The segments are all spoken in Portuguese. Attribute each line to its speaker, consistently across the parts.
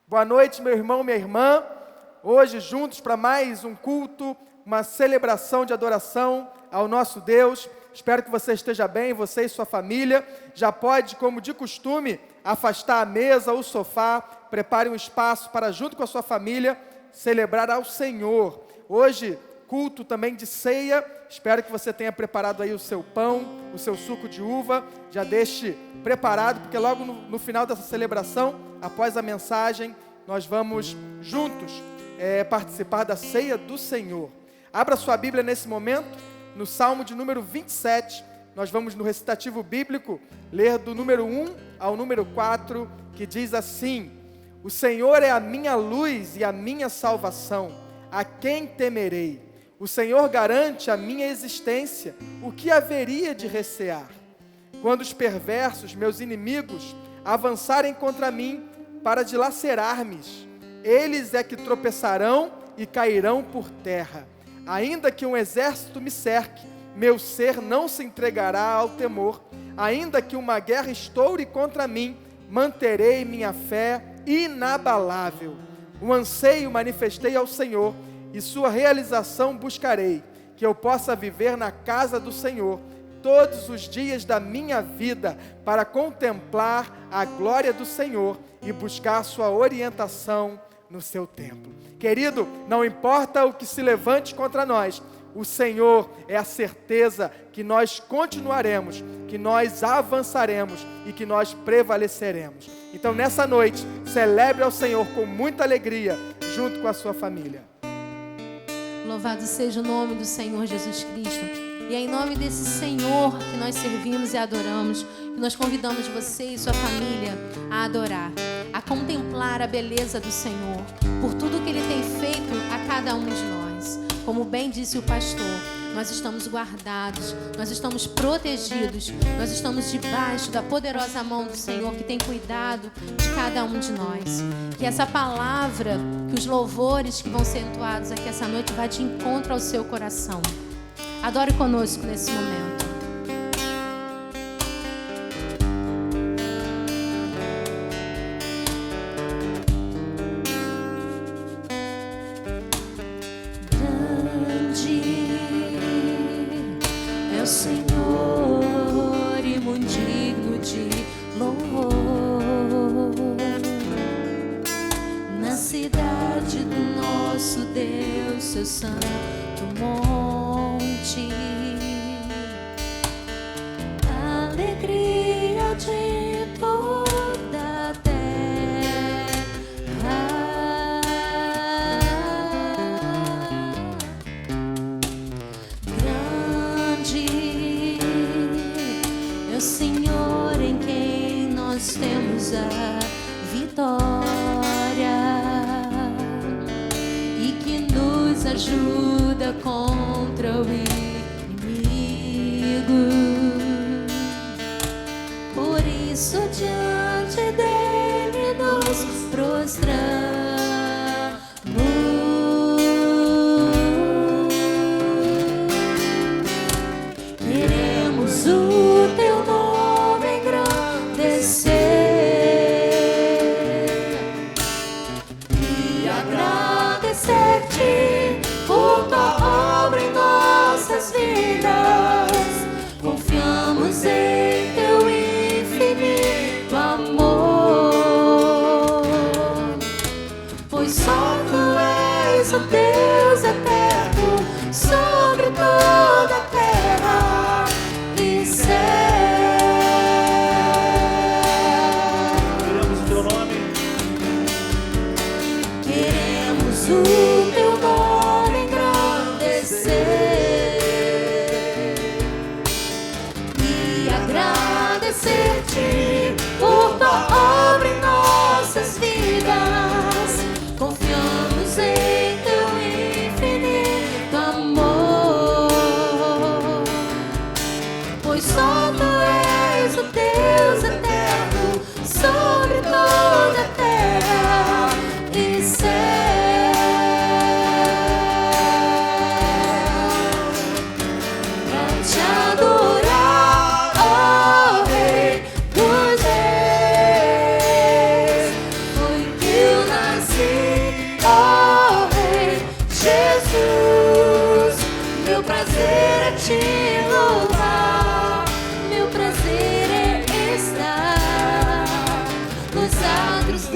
Speaker 1: Boa noite, meu irmão, minha irmã. Hoje, juntos para mais um culto, uma celebração de adoração ao nosso Deus. Espero que você esteja bem, você e sua família. Já pode, como de costume, afastar a mesa, o sofá. Prepare um espaço para, junto com a sua família, celebrar ao Senhor. Hoje, culto também de ceia. Espero que você tenha preparado aí o seu pão, o seu suco de uva. Já deixe preparado, porque logo no final dessa celebração, após a mensagem, nós vamos juntos participar da ceia do Senhor. Abra sua Bíblia nesse momento, no Salmo de número 27. Nós vamos no recitativo bíblico ler do número 1 ao número 4, que diz assim: O Senhor é a minha luz e a minha salvação, a quem temerei? O Senhor garante a minha existência, o que haveria de recear? Quando os perversos, meus inimigos, avançarem contra mim para dilacerar-me, eles é que tropeçarão e cairão por terra. Ainda que um exército me cerque, meu ser não se entregará ao temor. Ainda que uma guerra estoure contra mim, manterei minha fé inabalável. Um anseio manifestei ao Senhor, e sua realização buscarei, que eu possa viver na casa do Senhor todos os dias da minha vida, para contemplar a glória do Senhor e buscar sua orientação no seu templo. Querido, não importa o que se levante contra nós, o Senhor é a certeza que nós continuaremos, que nós avançaremos e que nós prevaleceremos. Então nessa noite, celebre ao Senhor com muita alegria, junto com a sua família.
Speaker 2: Louvado seja o nome do Senhor Jesus Cristo. E é em nome desse Senhor que nós servimos e adoramos, que nós convidamos você e sua família a adorar, a contemplar a beleza do Senhor, por tudo que Ele tem feito a cada um de nós. Como bem disse o pastor, nós estamos guardados, nós estamos protegidos, nós estamos debaixo da poderosa mão do Senhor que tem cuidado de cada um de nós. Que essa palavra, que os louvores que vão ser entoados aqui essa noite vá de encontro ao seu coração. Adore conosco nesse momento. Grande é o Senhor e muito digno de louvor. Na cidade do nosso Deus, seu santo monte, alegria de toda a terra. Grande é o Senhor em quem nós temos a vitória e que nos ajuda contra o inimigo. Por isso diante dele nos prostramos. Queremos o teu nome engrandecer e agradecer-te por tua obra em nossas vidas. Confiamos em teu infinito amor, pois só tu és o Deus eterno sobre toda a terra e céu.
Speaker 3: Queremos o teu nome.
Speaker 2: Queremos o teu nome engrandecer e agradecer-te por tua obra em nossas vidas. Confiamos em teu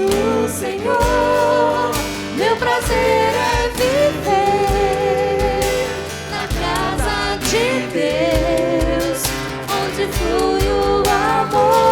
Speaker 2: do Senhor. Meu prazer é viver na casa de Deus, onde flui o amor.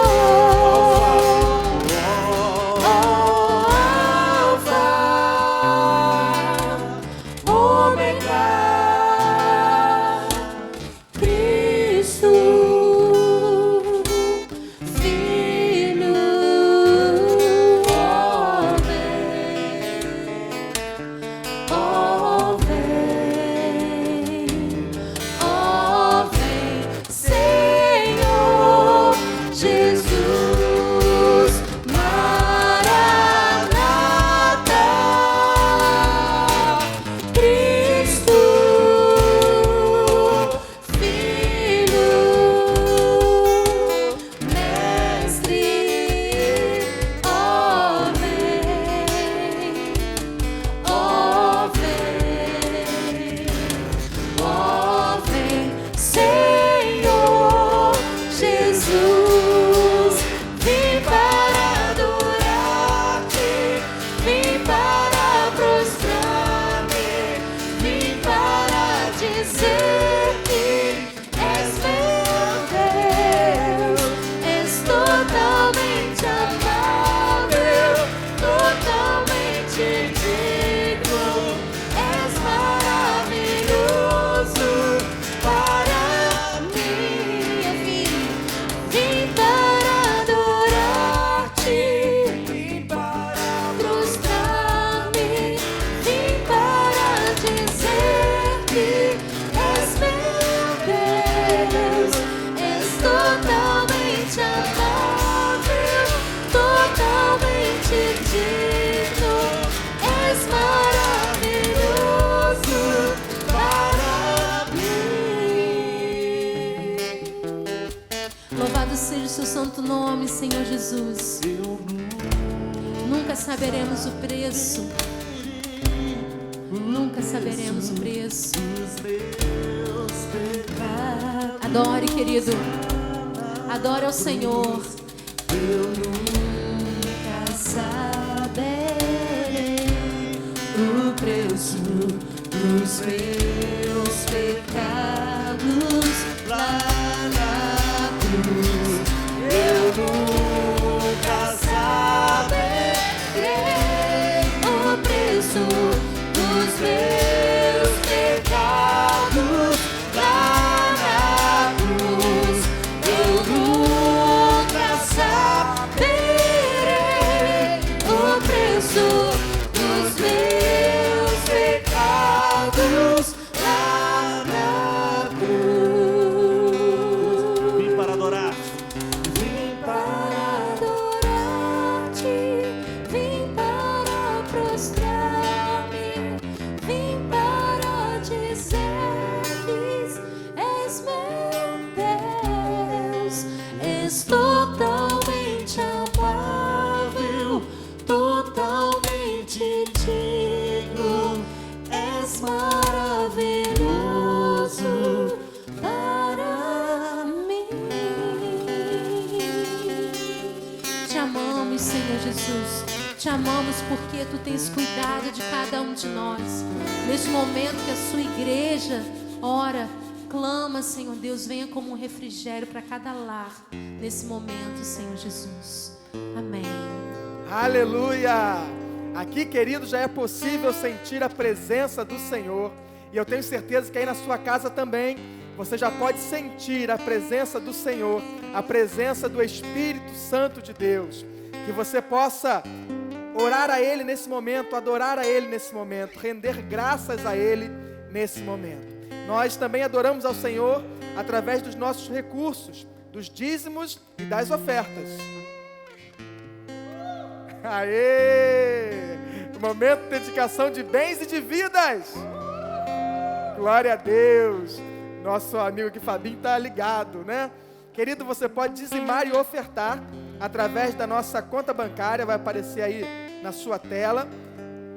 Speaker 2: Santo nome, Senhor Jesus. Nunca saberemos o preço. Nunca saberemos o preço. Adore, querido. Adore ao Senhor. Eu nunca saberei o preço dos meus pecados lá na cruz. Eu nunca saberei o preço dos meus pecados lá na cruz. Eu nunca saberei o preço dos meus pecados lá na cruz.
Speaker 3: Vim para adorar.
Speaker 2: Totalmente amável, totalmente digno, és maravilhoso para mim. Te amamos, Senhor Jesus, te amamos porque Tu tens cuidado de cada um de nós. Neste momento que a Sua igreja ora, clama, Senhor Deus, venha como um refrigério para cada lar nesse momento, Senhor Jesus. Amém.
Speaker 1: Aleluia! Aqui, querido, já é possível sentir a presença do Senhor. E eu tenho certeza que aí na sua casa também você já pode sentir a presença do Senhor, a presença do Espírito Santo de Deus. Que você possa orar a Ele nesse momento, adorar a Ele nesse momento, render graças a Ele nesse momento. Nós também adoramos ao Senhor através dos nossos recursos, dos dízimos e das ofertas. Aê! Momento de dedicação de bens e de vidas. Glória a Deus. Nosso amigo aqui, Fabinho, está ligado, né? Querido, você pode dizimar e ofertar através da nossa conta bancária, vai aparecer aí na sua tela,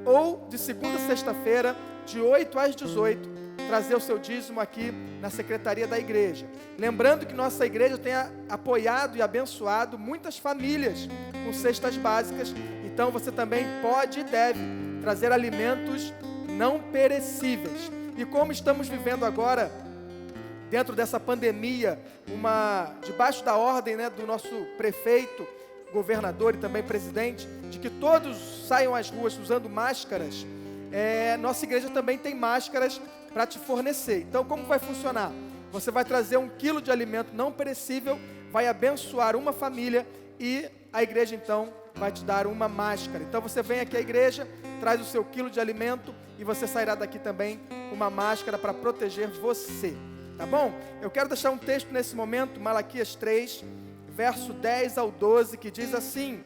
Speaker 1: ou de segunda a sexta-feira, de 8 às 18, trazer o seu dízimo aqui na secretaria da igreja. Lembrando que nossa igreja tem apoiado e abençoado muitas famílias com cestas básicas, então você também pode e deve trazer alimentos não perecíveis. E como estamos vivendo agora, dentro dessa pandemia, debaixo da ordem, do nosso prefeito, governador e também presidente, de que todos saiam às ruas usando máscaras, nossa igreja também tem máscaras para te fornecer. Então, como vai funcionar? Você vai trazer 1 quilo de alimento não perecível, vai abençoar uma família e a igreja então vai te dar uma máscara. Então você vem aqui à igreja, traz o seu quilo de alimento e você sairá daqui também com uma máscara para proteger você, tá bom? Eu quero deixar um texto nesse momento, Malaquias 3, verso 10 ao 12, que diz assim: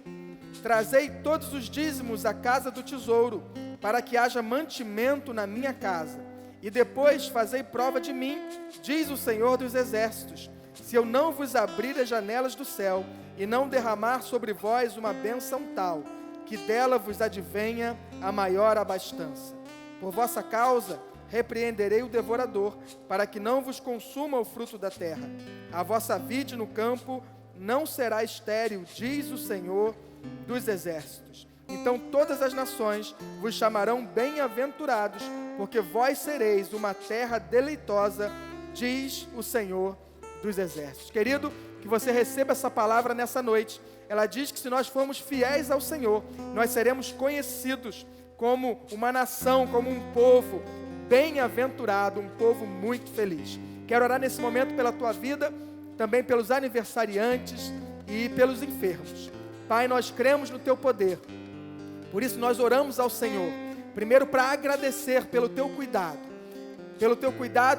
Speaker 1: trazei todos os dízimos à casa do tesouro, para que haja mantimento na minha casa, e depois fazei prova de mim, diz o Senhor dos Exércitos, se eu não vos abrir as janelas do céu, e não derramar sobre vós uma bênção tal, que dela vos advenha a maior abastança. Por vossa causa repreenderei o devorador, para que não vos consuma o fruto da terra. A vossa vide no campo não será estéril, diz o Senhor dos Exércitos. Então todas as nações vos chamarão bem-aventurados, porque vós sereis uma terra deleitosa, diz o Senhor dos Exércitos. Querido, que você receba essa palavra nessa noite. Ela diz que se nós formos fiéis ao Senhor, nós seremos conhecidos como uma nação, como um povo bem-aventurado, um povo muito feliz. Quero orar nesse momento pela tua vida, também pelos aniversariantes e pelos enfermos. Pai, nós cremos no teu poder, por isso nós oramos ao Senhor, primeiro para agradecer pelo teu cuidado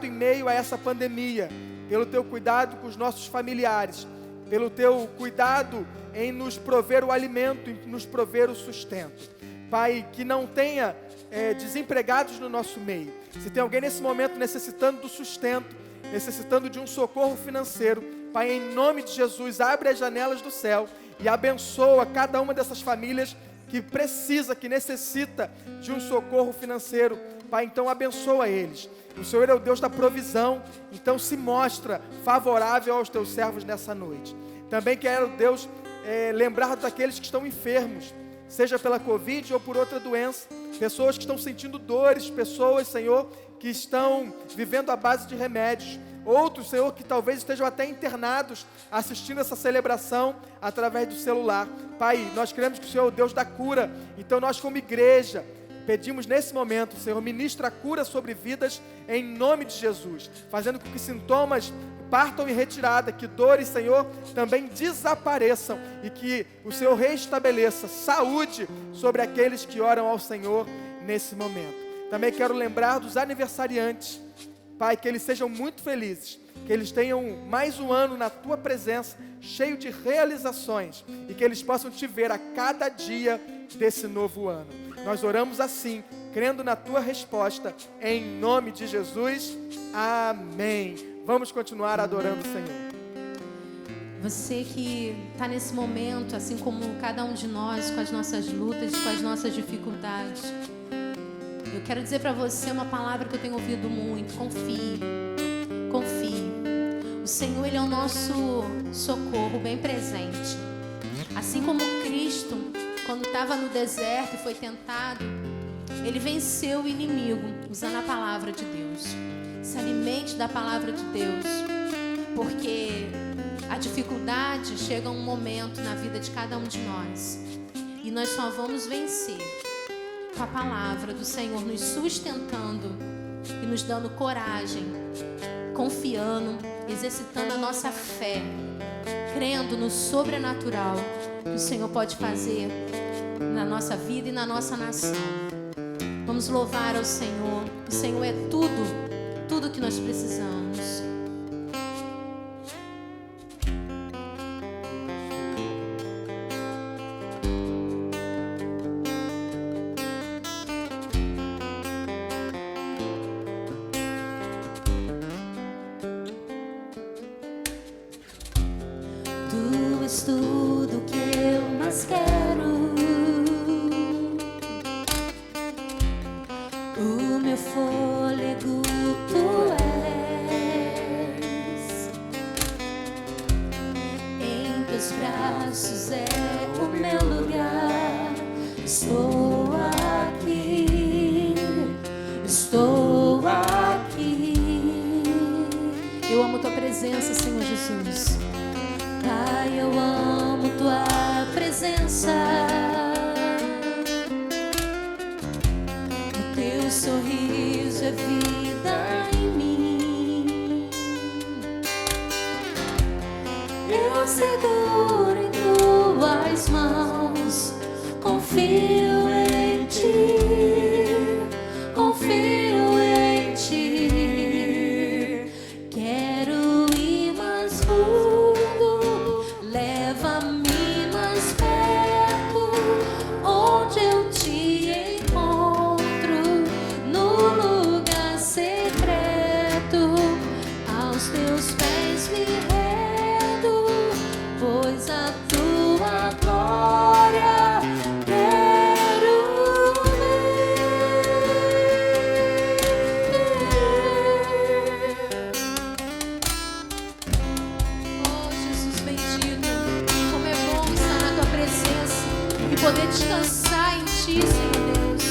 Speaker 1: em meio a essa pandemia, pelo teu cuidado com os nossos familiares, pelo teu cuidado em nos prover o alimento, em nos prover o sustento. Pai, que não tenha desempregados no nosso meio. Se tem alguém nesse momento necessitando do sustento, necessitando de um socorro financeiro, Pai, em nome de Jesus, abre as janelas do céu e abençoa cada uma dessas famílias que precisa, que necessita de um socorro financeiro. Pai, então abençoa eles. O Senhor é o Deus da provisão, então se mostra favorável aos teus servos nessa noite. Também quero, Deus, lembrar daqueles que estão enfermos, seja pela Covid ou por outra doença, pessoas que estão sentindo dores, pessoas, Senhor, que estão vivendo à base de remédios, outros, Senhor, que talvez estejam até internados, assistindo essa celebração através do celular. Pai, nós cremos que o Senhor é o Deus da cura, então nós como igreja, pedimos nesse momento, Senhor, ministra a cura sobre vidas em nome de Jesus, fazendo com que sintomas partam em retirada, que dores, Senhor, também desapareçam e que o Senhor restabeleça saúde sobre aqueles que oram ao Senhor nesse momento. Também quero lembrar dos aniversariantes, Pai, que eles sejam muito felizes, que eles tenham mais um ano na Tua presença, cheio de realizações, e que eles possam Te ver a cada dia desse novo ano. Nós oramos assim, crendo na Tua resposta, em nome de Jesus, amém. Vamos continuar adorando o Senhor.
Speaker 2: Você que está nesse momento, assim como cada um de nós, com as nossas lutas, com as nossas dificuldades, eu quero dizer para você uma palavra que eu tenho ouvido muito: confie, confie. O Senhor, Ele é o nosso socorro bem presente. Assim como Cristo, quando estava no deserto e foi tentado, Ele venceu o inimigo usando a palavra de Deus. Se alimente da palavra de Deus, porque a dificuldade chega um momento na vida de cada um de nós, e nós só vamos vencer com a palavra do Senhor nos sustentando e nos dando coragem, confiando, exercitando a nossa fé, crendo no sobrenatural que o Senhor pode fazer na nossa vida e na nossa nação. Vamos louvar ao Senhor. O Senhor é tudo que nós precisamos.
Speaker 3: Tu és tudo que eu mais quero, o meu fôlego, tu
Speaker 2: presença, Senhor Jesus.
Speaker 3: Pai, eu amo tua presença. O teu sorriso é vida em mim. Eu seguro em tuas mãos, confio em ti, confio em ti. Quero ir mais fundo, leva-me mais perto, onde eu te encontro, no lugar secreto. Aos teus pés me rendo, pois a tua glória quero ver.
Speaker 2: Oh, Jesus bendito, como é bom estar na tua presença e poder descansar em ti, Senhor Deus.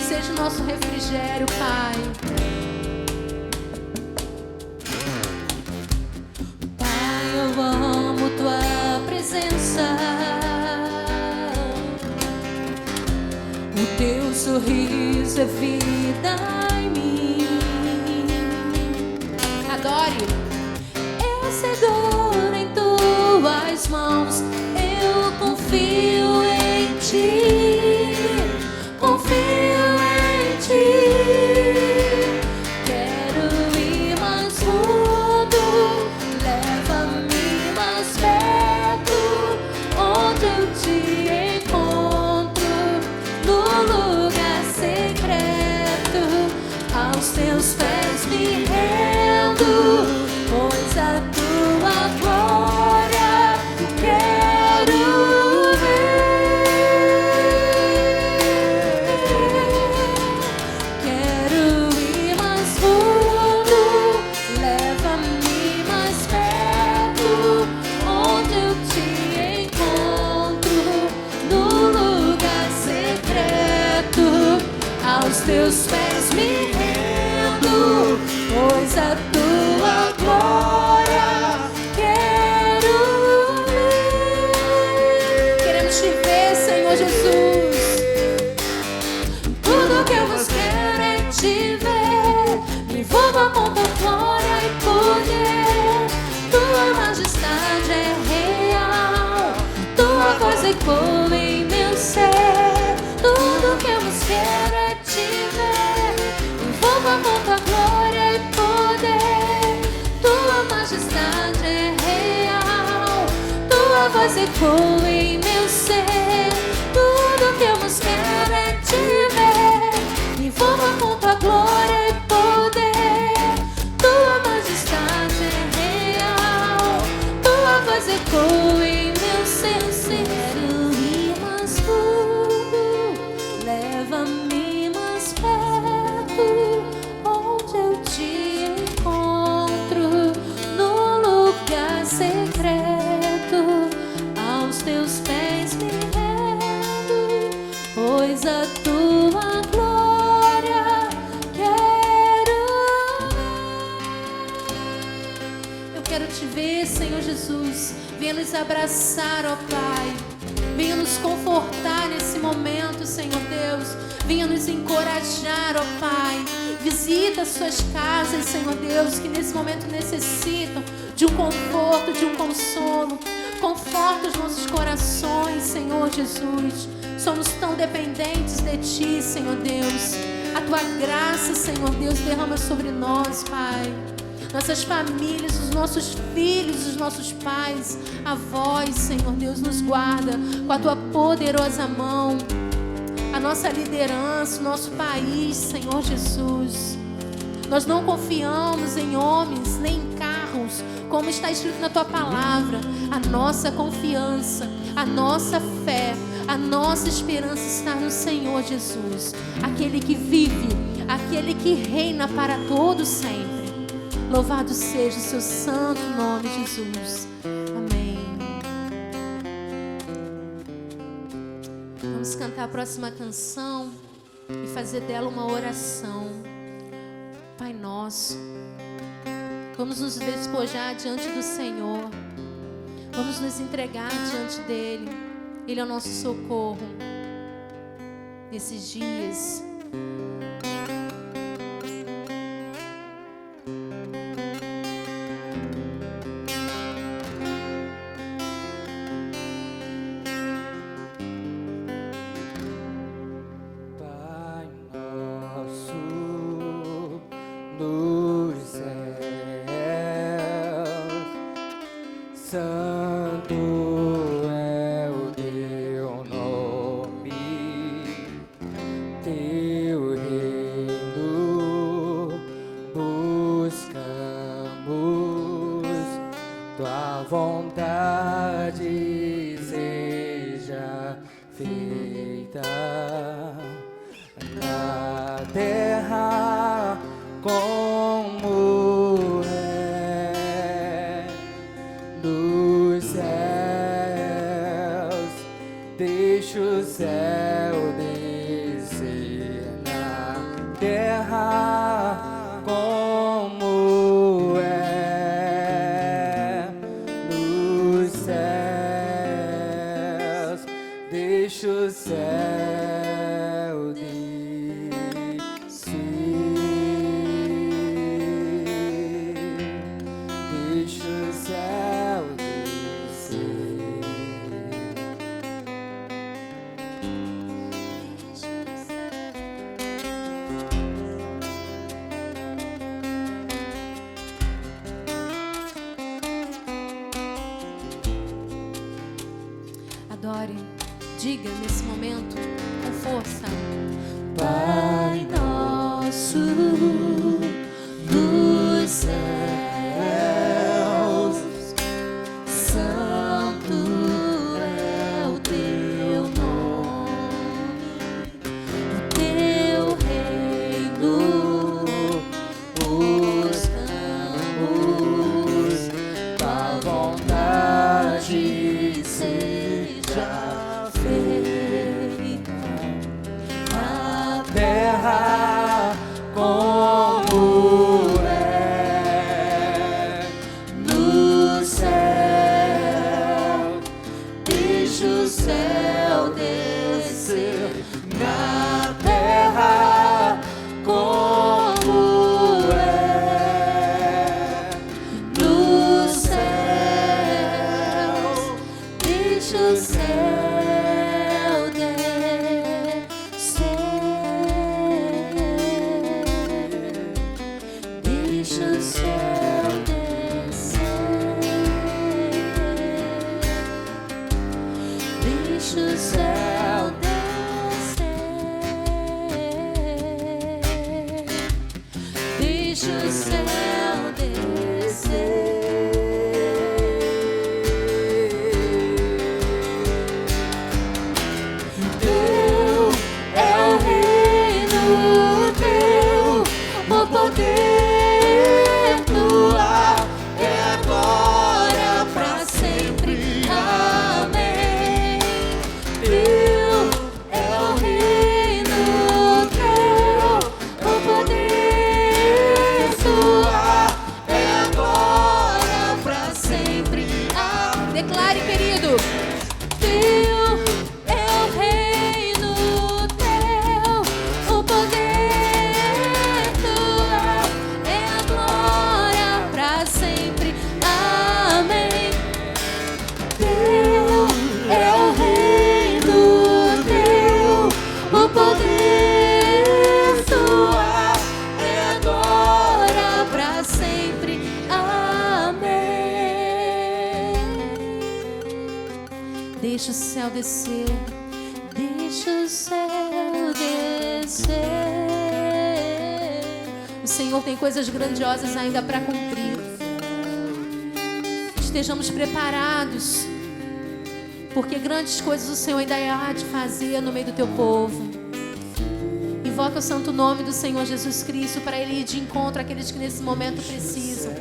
Speaker 2: Seja o nosso refrigério, Pai.
Speaker 3: Pai, eu amo tua presença. O teu sorriso é vida em mim.
Speaker 2: Adore.
Speaker 3: Eu seguro em tuas mãos, eu confio em ti, confio em ti. Quero ir mais fundo, leva-me mais perto, onde eu te encontro, no lugar secreto. Aos teus pés me rendo, pois a tua glória quero ver. Quero ir mais fundo, leva-me mais perto, onde eu te encontro, no lugar secreto. Aos teus pés me rendo, pois a tua glória quero ver.
Speaker 2: Queremos te ver, Senhor Jesus.
Speaker 3: Tudo que eu mais quero é te ver. Me envolva com tua glória e poder. Tua majestade é real, tua voz ecoa em meu ser. Tudo que eu mais quero é te ver. Me envolva com tua glória e poder. Tua majestade é real, tua voz ecoa em meu ser. Tudo que eu mais quero é te ver. Me envolva com tua glória e poder. Tua majestade é real, tua voz ecoa em meu ser. Quero ir mais fundo, leva-me mais perto, onde eu te encontro, no lugar secreto. Aos teus pés me rendo, pois a tua glória quero ver.
Speaker 2: Eu quero te ver, Senhor Jesus. Venha nos abraçar, ó Pai. Venha nos confortar nesse momento, Senhor Deus. Venha nos encorajar, ó Pai. Visita as suas casas, Senhor Deus, que nesse momento necessitam de um conforto, de um consolo. Conforta os nossos corações, Senhor Jesus. Somos tão dependentes de Ti, Senhor Deus. A Tua graça, Senhor Deus, derrama sobre nós, Pai. Nossas famílias, os nossos filhos, os nossos pais, avós, Senhor Deus, nos guarda com a Tua poderosa mão. A nossa liderança, o nosso país, Senhor Jesus. Nós não confiamos em homens, nem em carros, como está escrito na Tua palavra. A nossa confiança, a nossa fé, a nossa esperança está no Senhor Jesus, aquele que vive, aquele que reina para todo sempre. Louvado seja o Seu santo nome, Jesus. Amém. Vamos cantar a próxima canção e fazer dela uma oração. Pai nosso, Vamos nos despojar diante do Senhor. Vamos nos entregar diante dEle. Ele é o nosso socorro nesses dias.
Speaker 4: Pai nosso nos céus, santo é o teu nome, teu reino buscamos, tua vontade seja feita na terra como é nos céus. Deixa o céu descer na terra como é nos céus. Deixa o céu descer. Deixa o céu descer.
Speaker 2: Adore, diga nesse momento com força.
Speaker 3: Pai nosso dos céus, santo é o teu nome, o teu reino buscamos, tua vontade seja feita na
Speaker 4: Terra como é
Speaker 3: no céu. Deixa o céu descer na terra como é no céu. Deixa o céu descer. Deixa o céu descer. Deixa o céu descer. Deixa o céu descer. Teu é o reino, teu o poder, tua é a glória pra sempre. Amém. Teu é o reino, teu o poder, tua é a glória pra sempre. Amém.
Speaker 2: Declare, querido.
Speaker 3: Teu é o reino, teu o poder, tua é a glória pra sempre. Amém. Teu é o reino, teu o poder, tua é a glória pra sempre. Amém.
Speaker 2: Deixa o céu descer.
Speaker 3: Deixa o céu descer.
Speaker 2: O Senhor tem coisas grandiosas ainda para cumprir. Estejamos preparados, porque grandes coisas o Senhor ainda há de fazer no meio do teu povo. Invoca o santo nome do Senhor Jesus Cristo para Ele ir de encontro àqueles que nesse momento precisam.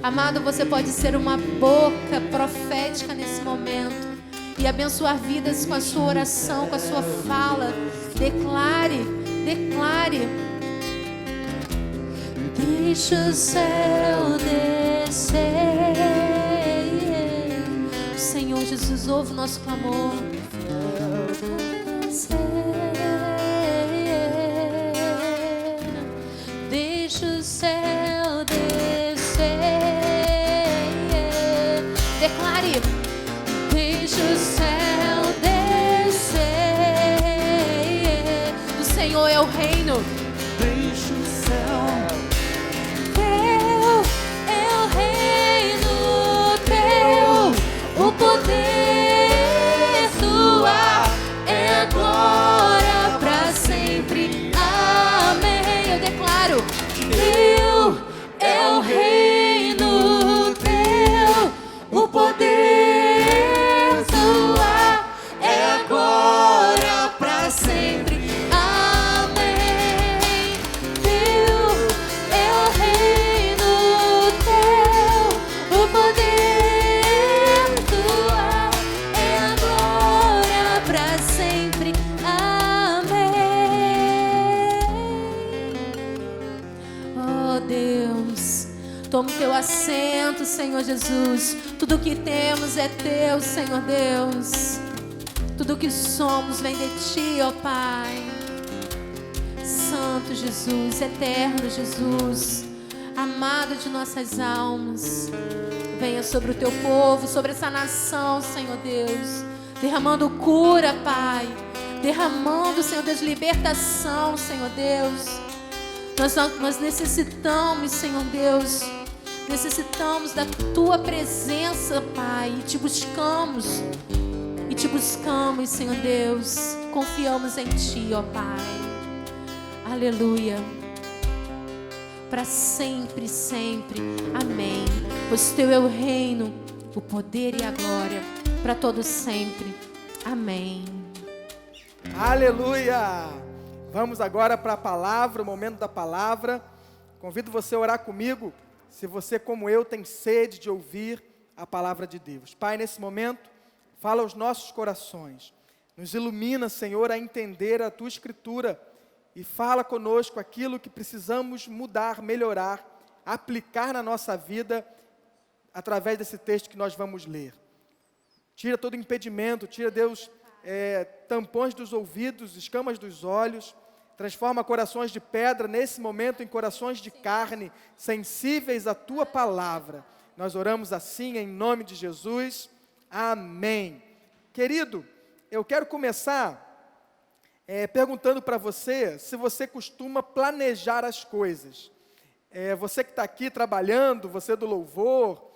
Speaker 2: Amado, você pode ser uma boca profética nesse momento e abençoar vidas com a sua oração, com a sua fala. Declare, declare.
Speaker 3: deixa o céu descer.
Speaker 2: Senhor Jesus, ouve o nosso clamor.
Speaker 3: Deixa o céu descer.
Speaker 2: Declare.
Speaker 3: Deixa o céu descer.
Speaker 2: Do Senhor é o reino.
Speaker 4: Deixa o céu.
Speaker 3: Teu é o reino, teu o poder, tua é a glória pra sempre. Amém.
Speaker 2: Eu declaro.
Speaker 3: Teu é o reino, teu o poder, tua é a glória pra sempre. Amém. Teu é o reino, teu o poder, tua é a glória pra sempre. Amém.
Speaker 2: Oh Deus, toma o teu assento, Senhor Jesus. Tudo que temos é teu, Senhor Deus. Tudo que somos vem de ti, ó Pai. Santo Jesus, eterno Jesus, amado de nossas almas, venha sobre o teu povo, sobre essa nação, Senhor Deus, derramando cura, Pai, derramando, Senhor Deus, libertação, Senhor Deus. Nós necessitamos, Senhor Deus, necessitamos da Tua presença, Pai, e te buscamos, Senhor Deus, confiamos em Ti, ó Pai, aleluia, para sempre, sempre, amém, pois Teu é o reino, o poder e a glória, para todos sempre, amém.
Speaker 1: Aleluia! Vamos agora para a palavra, o momento da palavra. Convido você a orar comigo, se você, como eu, tem sede de ouvir a palavra de Deus. Pai, nesse momento, fala aos nossos corações. Nos ilumina, Senhor, a entender a Tua Escritura e fala conosco aquilo que precisamos mudar, melhorar, aplicar na nossa vida através desse texto que nós vamos ler. Tira todo impedimento, tira, Deus, tampões dos ouvidos, escamas dos olhos, transforma corações de pedra nesse momento em corações de carne, sensíveis à Tua palavra. Nós oramos assim em nome de Jesus, amém. Querido, eu quero começar perguntando para você se você costuma planejar as coisas. Você que está aqui trabalhando, você do louvor,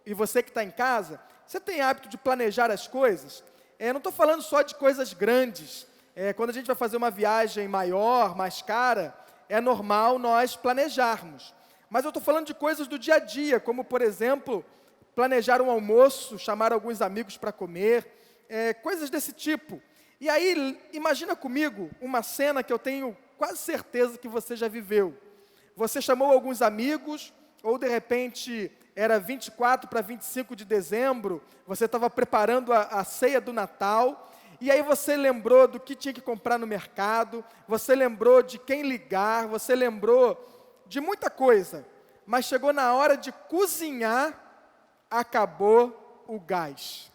Speaker 1: e você que está em casa, você tem hábito de planejar as coisas? Não estou falando só de coisas grandes. Quando a gente vai fazer uma viagem maior, mais cara, é normal nós planejarmos. Mas eu estou falando de coisas do dia a dia, como, por exemplo, planejar um almoço, chamar alguns amigos para comer, coisas desse tipo. E aí, imagina comigo uma cena que eu tenho quase certeza que você já viveu. Você chamou alguns amigos, ou de repente era 24 para 25 de dezembro, você estava preparando a ceia do Natal, e aí você lembrou do que tinha que comprar no mercado, você lembrou de quem ligar, você lembrou de muita coisa, mas chegou na hora de cozinhar, acabou o gás.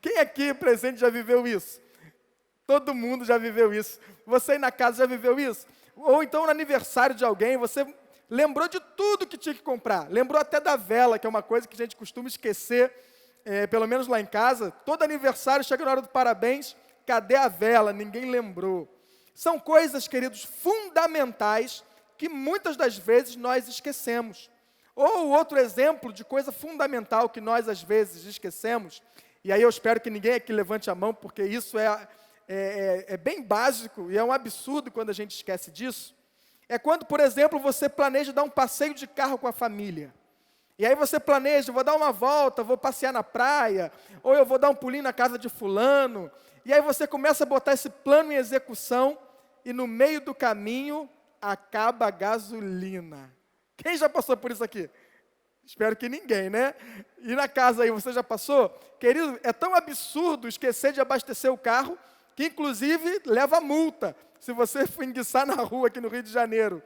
Speaker 1: Quem aqui presente já viveu isso? Todo mundo já viveu isso. Você aí na casa já viveu isso? Ou então no aniversário de alguém, você lembrou de tudo que tinha que comprar. Lembrou até da vela, que é uma coisa que a gente costuma esquecer, pelo menos lá em casa. Todo aniversário, chega na hora do parabéns, cadê a vela? Ninguém lembrou. São coisas, queridos, fundamentais que muitas das vezes nós esquecemos. Ou outro exemplo de coisa fundamental que nós às vezes esquecemos, e aí eu espero que ninguém aqui levante a mão, porque isso é bem básico e é um absurdo quando a gente esquece disso. É quando, por exemplo, você planeja dar um passeio de carro com a família. E aí você planeja, vou dar uma volta, vou passear na praia, ou eu vou dar um pulinho na casa de fulano. E aí você começa a botar esse plano em execução e no meio do caminho acaba a gasolina. Quem já passou por isso aqui? Espero que ninguém, né? E na casa aí, você já passou? Querido, é tão absurdo esquecer de abastecer o carro, que inclusive leva multa, se você for enguiçar na rua aqui no Rio de Janeiro.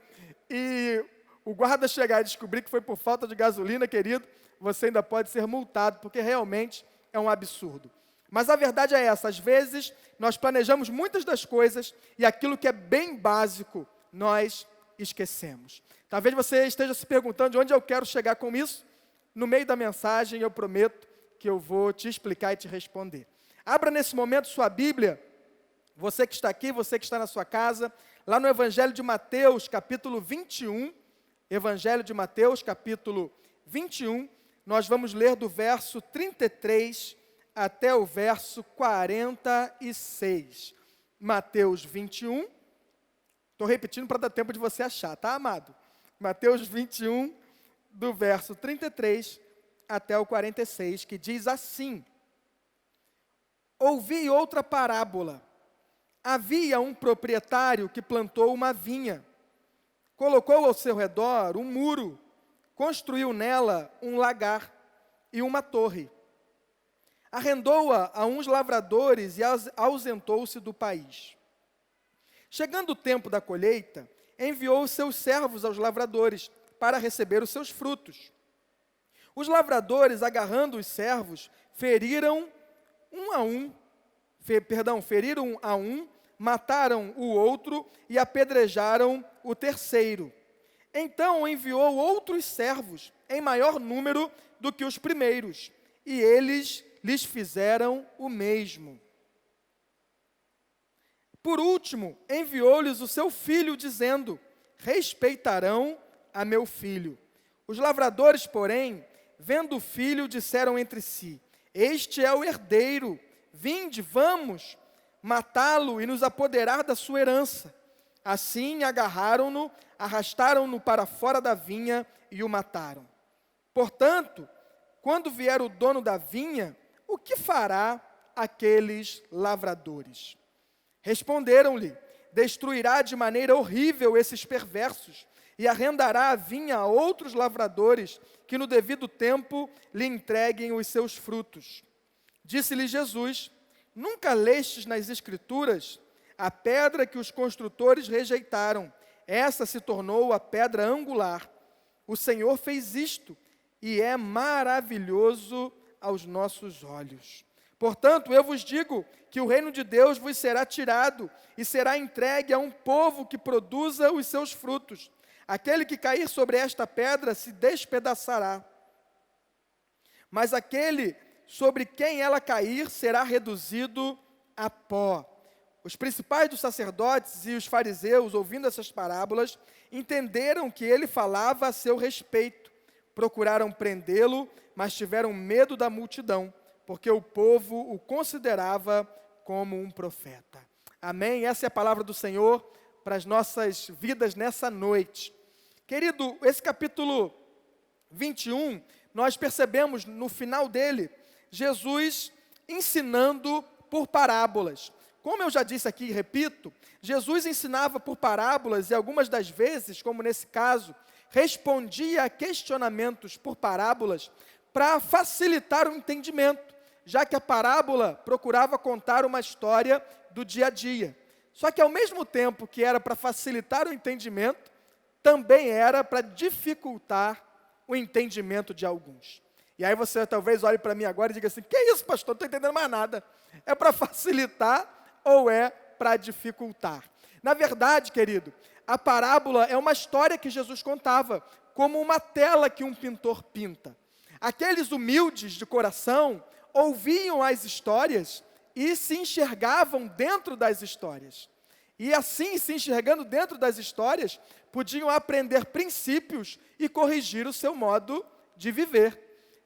Speaker 1: E o guarda chegar e descobrir que foi por falta de gasolina, querido, você ainda pode ser multado, porque realmente é um absurdo. Mas a verdade é essa, às vezes nós planejamos muitas das coisas e aquilo que é bem básico, nós esquecemos. Talvez você esteja se perguntando de onde eu quero chegar com isso. No meio da mensagem eu prometo que eu vou te explicar e te responder. Abra nesse momento sua Bíblia, você que está aqui, você que está na sua casa, lá no Evangelho de Mateus, capítulo 21, Evangelho de Mateus, capítulo 21, nós vamos ler do verso 33 até o verso 46. Mateus 21, estou repetindo para dar tempo de você achar, tá, amado? Mateus 21, do verso 33 até o 46, que diz assim: Ouvi outra parábola. Havia um proprietário que plantou uma vinha, colocou ao seu redor um muro, construiu nela um lagar e uma torre. Arrendou-a a uns lavradores e ausentou-se do país. Chegando o tempo da colheita, enviou os seus servos aos lavradores para receber os seus frutos. Os lavradores, agarrando os servos, feriram um a um, mataram o outro e apedrejaram o terceiro. Então enviou outros servos, em maior número do que os primeiros, e eles lhes fizeram o mesmo. Por último, enviou-lhes o seu filho, dizendo: respeitarão a meu filho. Os lavradores, porém, vendo o filho, disseram entre si: este é o herdeiro, vinde, vamos matá-lo e nos apoderar da sua herança. Assim agarraram-no, arrastaram-no para fora da vinha e o mataram. Portanto, quando vier o dono da vinha, o que fará aqueles lavradores? Responderam-lhe: destruirá de maneira horrível esses perversos e arrendará a vinha a outros lavradores que no devido tempo lhe entreguem os seus frutos. Disse-lhe Jesus: nunca lestes nas Escrituras a pedra que os construtores rejeitaram, essa se tornou a pedra angular. O Senhor fez isto e é maravilhoso aos nossos olhos. Portanto, eu vos digo que o reino de Deus vos será tirado e será entregue a um povo que produza os seus frutos. Aquele que cair sobre esta pedra se despedaçará, mas aquele sobre quem ela cair será reduzido a pó. Os principais dos sacerdotes e os fariseus, ouvindo essas parábolas, entenderam que ele falava a seu respeito. Procuraram prendê-lo, mas tiveram medo da multidão, porque o povo o considerava como um profeta. Amém? Essa é a palavra do Senhor para as nossas vidas nessa noite. Querido, esse capítulo 21, nós percebemos no final dele, Jesus ensinando por parábolas. Como eu já disse aqui e repito, Jesus ensinava por parábolas e algumas das vezes, como nesse caso, respondia a questionamentos por parábolas para facilitar o entendimento, já que a parábola procurava contar uma história do dia a dia. Só que ao mesmo tempo que era para facilitar o entendimento, também era para dificultar o entendimento de alguns. E aí você talvez olhe para mim agora e diga assim: que isso, pastor, não estou entendendo mais nada. É para facilitar ou é para dificultar? Na verdade, querido, a parábola é uma história que Jesus contava, como uma tela que um pintor pinta. Aqueles humildes de coração ouviam as histórias e se enxergavam dentro das histórias. E assim, se enxergando dentro das histórias, podiam aprender princípios e corrigir o seu modo de viver.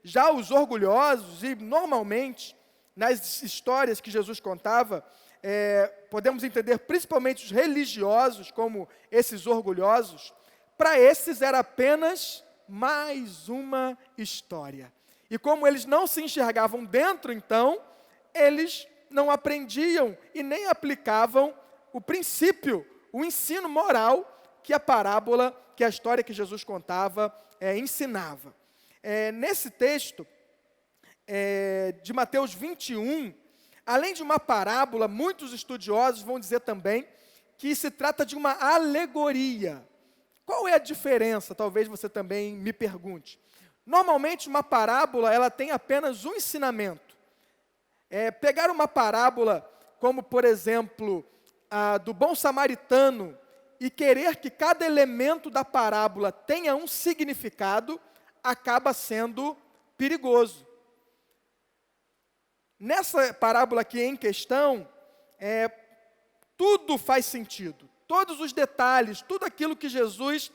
Speaker 1: Já os orgulhosos, e normalmente, nas histórias que Jesus contava, podemos entender principalmente os religiosos como esses orgulhosos, para esses era apenas mais uma história. E como eles não se enxergavam dentro, então, eles não aprendiam e nem aplicavam o princípio, o ensino moral que a parábola, que a história que Jesus contava, ensinava. Nesse texto de Mateus 21, além de uma parábola, muitos estudiosos vão dizer também que se trata de uma alegoria. Qual é a diferença? Talvez você também me pergunte. Normalmente, uma parábola, ela tem apenas um ensinamento. Pegar uma parábola, como por exemplo, a do bom samaritano, e querer que cada elemento da parábola tenha um significado, acaba sendo perigoso. Nessa parábola aqui em questão, tudo faz sentido. Todos os detalhes, tudo aquilo que Jesus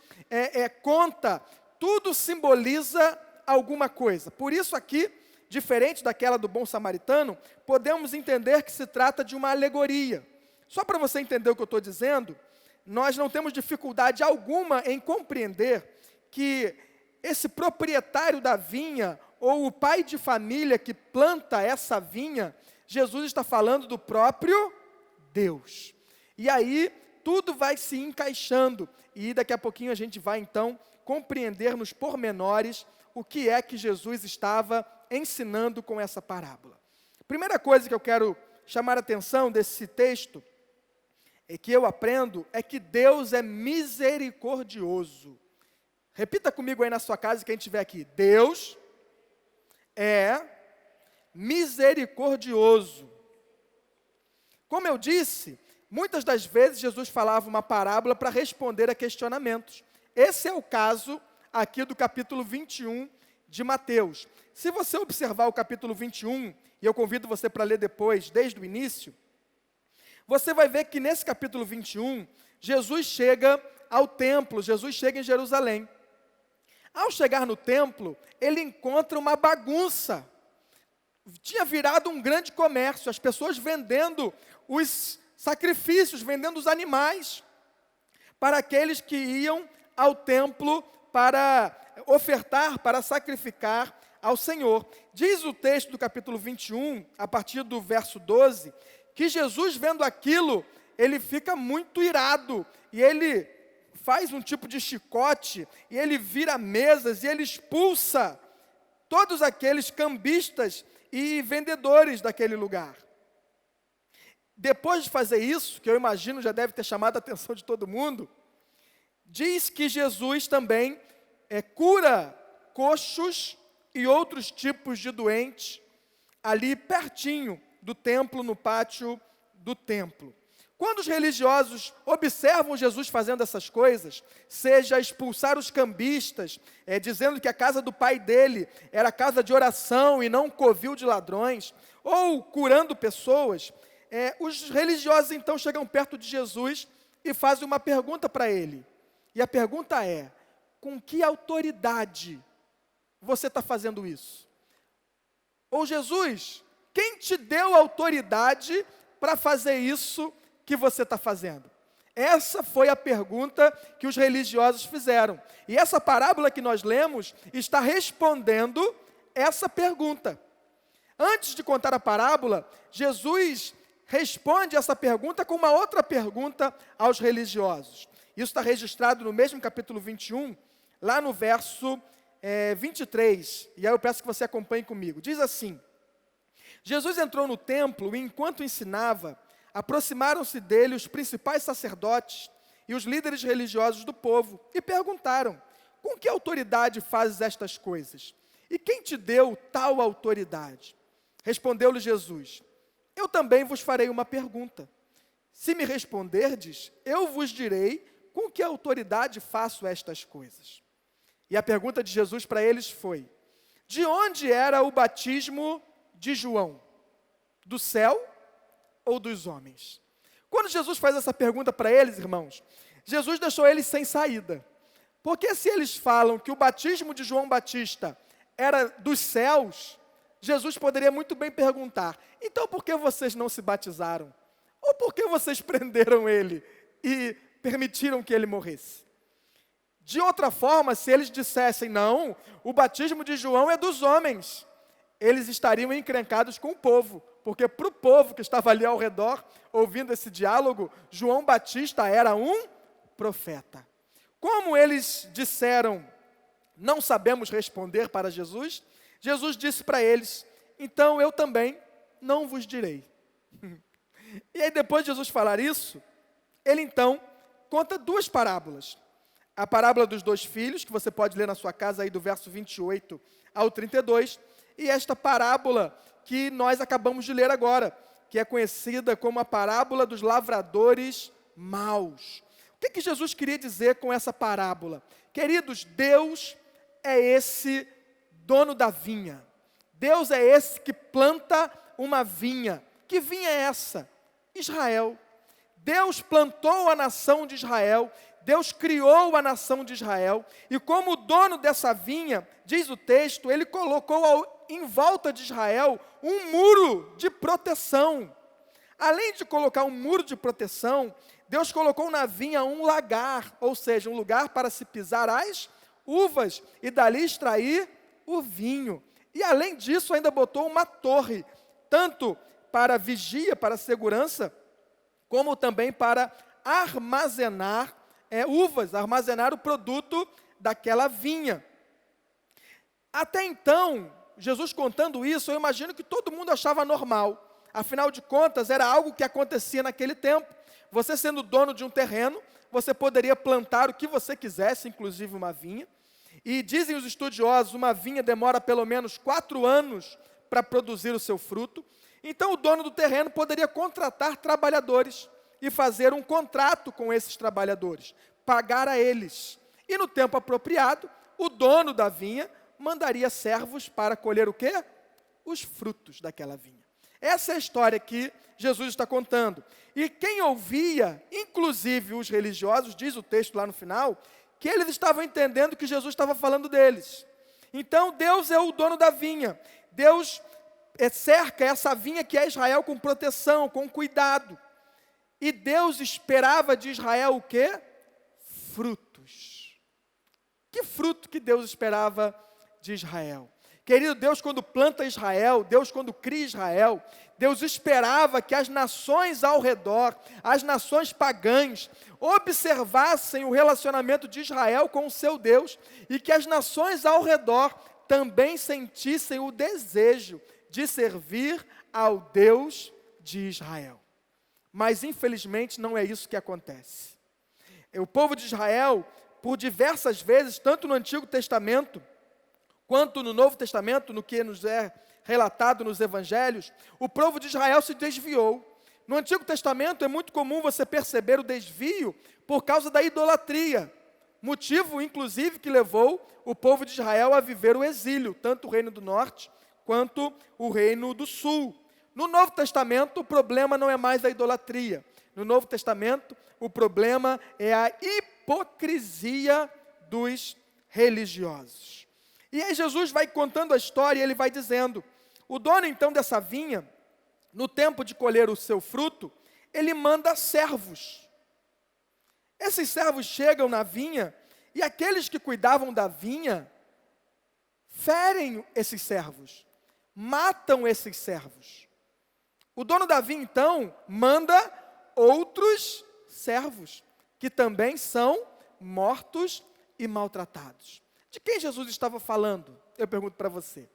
Speaker 1: conta, tudo simboliza alguma coisa. Por isso aqui, diferente daquela do bom samaritano, podemos entender que se trata de uma alegoria. Só para você entender o que eu estou dizendo, nós não temos dificuldade alguma em compreender que esse proprietário da vinha, ou o pai de família que planta essa vinha, Jesus está falando do próprio Deus. E aí, tudo vai se encaixando, e daqui a pouquinho a gente vai então compreender nos pormenores o que é que Jesus estava ensinando com essa parábola. Primeira coisa que eu quero chamar a atenção desse texto, que eu aprendo, é que Deus é misericordioso. Repita comigo aí na sua casa, quem estiver aqui. Deus é misericordioso. Como eu disse, muitas das vezes Jesus falava uma parábola para responder a questionamentos. Esse é o caso aqui do capítulo 21 de Mateus. Se você observar o capítulo 21, e eu convido você para ler depois, desde o início, você vai ver que nesse capítulo 21, Jesus chega ao templo, Jesus chega em Jerusalém. Ao chegar no templo, ele encontra uma bagunça. Tinha virado um grande comércio, as pessoas vendendo os sacrifícios, vendendo os animais, para aqueles que iam ao templo para ofertar, para sacrificar ao Senhor. Diz o texto do capítulo 21, a partir do verso 12, que Jesus, vendo aquilo, ele fica muito irado, e ele faz um tipo de chicote, e ele vira mesas, e ele expulsa todos aqueles cambistas e vendedores daquele lugar. Depois de fazer isso, que eu imagino já deve ter chamado a atenção de todo mundo, diz que Jesus também cura coxos e outros tipos de doentes ali pertinho do templo, no pátio do templo. Quando os religiosos observam Jesus fazendo essas coisas, seja expulsar os cambistas, dizendo que a casa do pai dele era casa de oração e não covil de ladrões, ou curando pessoas, os religiosos então chegam perto de Jesus e fazem uma pergunta para ele. E a pergunta é: com que autoridade você está fazendo isso? Ou Jesus, quem te deu autoridade para fazer isso que você está fazendo? Essa foi a pergunta que os religiosos fizeram. E essa parábola que nós lemos está respondendo essa pergunta. Antes de contar a parábola, Jesus responde essa pergunta com uma outra pergunta aos religiosos. Isso está registrado no mesmo capítulo 21, lá no verso 23. E aí eu peço que você acompanhe comigo. Diz assim: Jesus entrou no templo e, enquanto ensinava, aproximaram-se dele os principais sacerdotes e os líderes religiosos do povo e perguntaram: com que autoridade fazes estas coisas? E quem te deu tal autoridade? Respondeu-lhe Jesus: eu também vos farei uma pergunta. Se me responderdes, eu vos direi com que autoridade faço estas coisas. E a pergunta de Jesus para eles foi: de onde era o batismo de João? Do céu ou dos homens? Quando Jesus faz essa pergunta para eles, irmãos, Jesus deixou eles sem saída. Porque se eles falam que o batismo de João Batista era dos céus, Jesus poderia muito bem perguntar: então por que vocês não se batizaram? Ou por que vocês prenderam ele e permitiram que ele morresse? De outra forma, se eles dissessem: não, o batismo de João é dos homens, eles estariam encrencados com o povo, porque para o povo que estava ali ao redor, ouvindo esse diálogo, João Batista era um profeta. Como eles disseram: não sabemos responder para Jesus, Jesus disse para eles: então eu também não vos direi. E aí, depois de Jesus falar isso, ele então conta duas parábolas. a parábola dos 2 filhos, que você pode ler na sua casa aí do verso 28 ao 32, e esta parábola que nós acabamos de ler agora, que é conhecida como a parábola dos lavradores maus. O que Jesus queria dizer com essa parábola? Queridos, Deus é esse dono da vinha. Deus é esse que planta uma vinha. Que vinha é essa? Israel. Deus plantou a nação de Israel, Deus criou a nação de Israel, e como dono dessa vinha, diz o texto, ele colocou em volta de Israel um muro de proteção. Além de colocar um muro de proteção, Deus colocou na vinha um lagar, ou seja, um lugar para se pisar as uvas e dali extrair o vinho. E além disso, ainda botou uma torre, tanto para vigia, para segurança, como também para armazenar uvas, armazenar o produto daquela vinha. Até então, Jesus contando isso, eu imagino que todo mundo achava normal. Afinal de contas, era algo que acontecia naquele tempo. Você sendo dono de um terreno, você poderia plantar o que você quisesse, inclusive uma vinha. E dizem os estudiosos, uma vinha demora pelo menos 4 anos para produzir o seu fruto. Então o dono do terreno poderia contratar trabalhadores e fazer um contrato com esses trabalhadores, pagar a eles. E no tempo apropriado, o dono da vinha mandaria servos para colher o quê? Os frutos daquela vinha. Essa é a história que Jesus está contando. E quem ouvia, inclusive os religiosos, diz o texto lá no final, que eles estavam entendendo que Jesus estava falando deles. Então Deus é o dono da vinha. Deus cerca essa vinha que é Israel com proteção, com cuidado. E Deus esperava de Israel o quê? Frutos. Que fruto que Deus esperava de Israel? Querido, Deus quando planta Israel, Deus quando cria Israel, Deus esperava que as nações ao redor, as nações pagãs, observassem o relacionamento de Israel com o seu Deus e que as nações ao redor também sentissem o desejo de servir ao Deus de Israel. Mas infelizmente não é isso que acontece. O povo de Israel, por diversas vezes, tanto no Antigo Testamento, quanto no Novo Testamento, no que nos é relatado nos Evangelhos, o povo de Israel se desviou. No Antigo Testamento é muito comum você perceber o desvio por causa da idolatria, motivo inclusive que levou o povo de Israel a viver o exílio, tanto o reino do norte quanto o reino do sul. No Novo Testamento o problema não é mais a idolatria. No Novo Testamento o problema é a hipocrisia dos religiosos. E aí Jesus vai contando a história e ele vai dizendo, o dono então dessa vinha, no tempo de colher o seu fruto, ele manda servos. Esses servos chegam na vinha e aqueles que cuidavam da vinha ferem esses servos, matam esses servos. O dono da vinha então manda outros servos, que também são mortos e maltratados. De quem Jesus estava falando? Eu pergunto para você.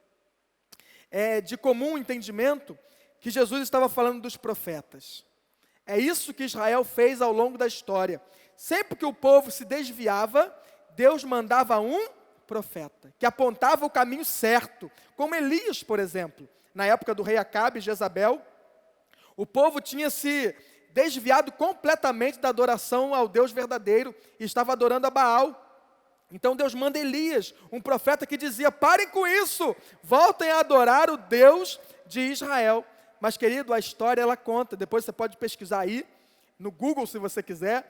Speaker 1: É de comum entendimento que Jesus estava falando dos profetas. É isso que Israel fez ao longo da história. Sempre que o povo se desviava, Deus mandava um profeta, que apontava o caminho certo, como Elias, por exemplo. Na época do rei Acabe e Jezabel, o povo tinha se desviado completamente da adoração ao Deus verdadeiro e estava adorando a Baal. Então Deus manda Elias, um profeta que dizia, parem com isso, voltem a adorar o Deus de Israel. Mas querido, a história ela conta, depois você pode pesquisar aí, no Google se você quiser,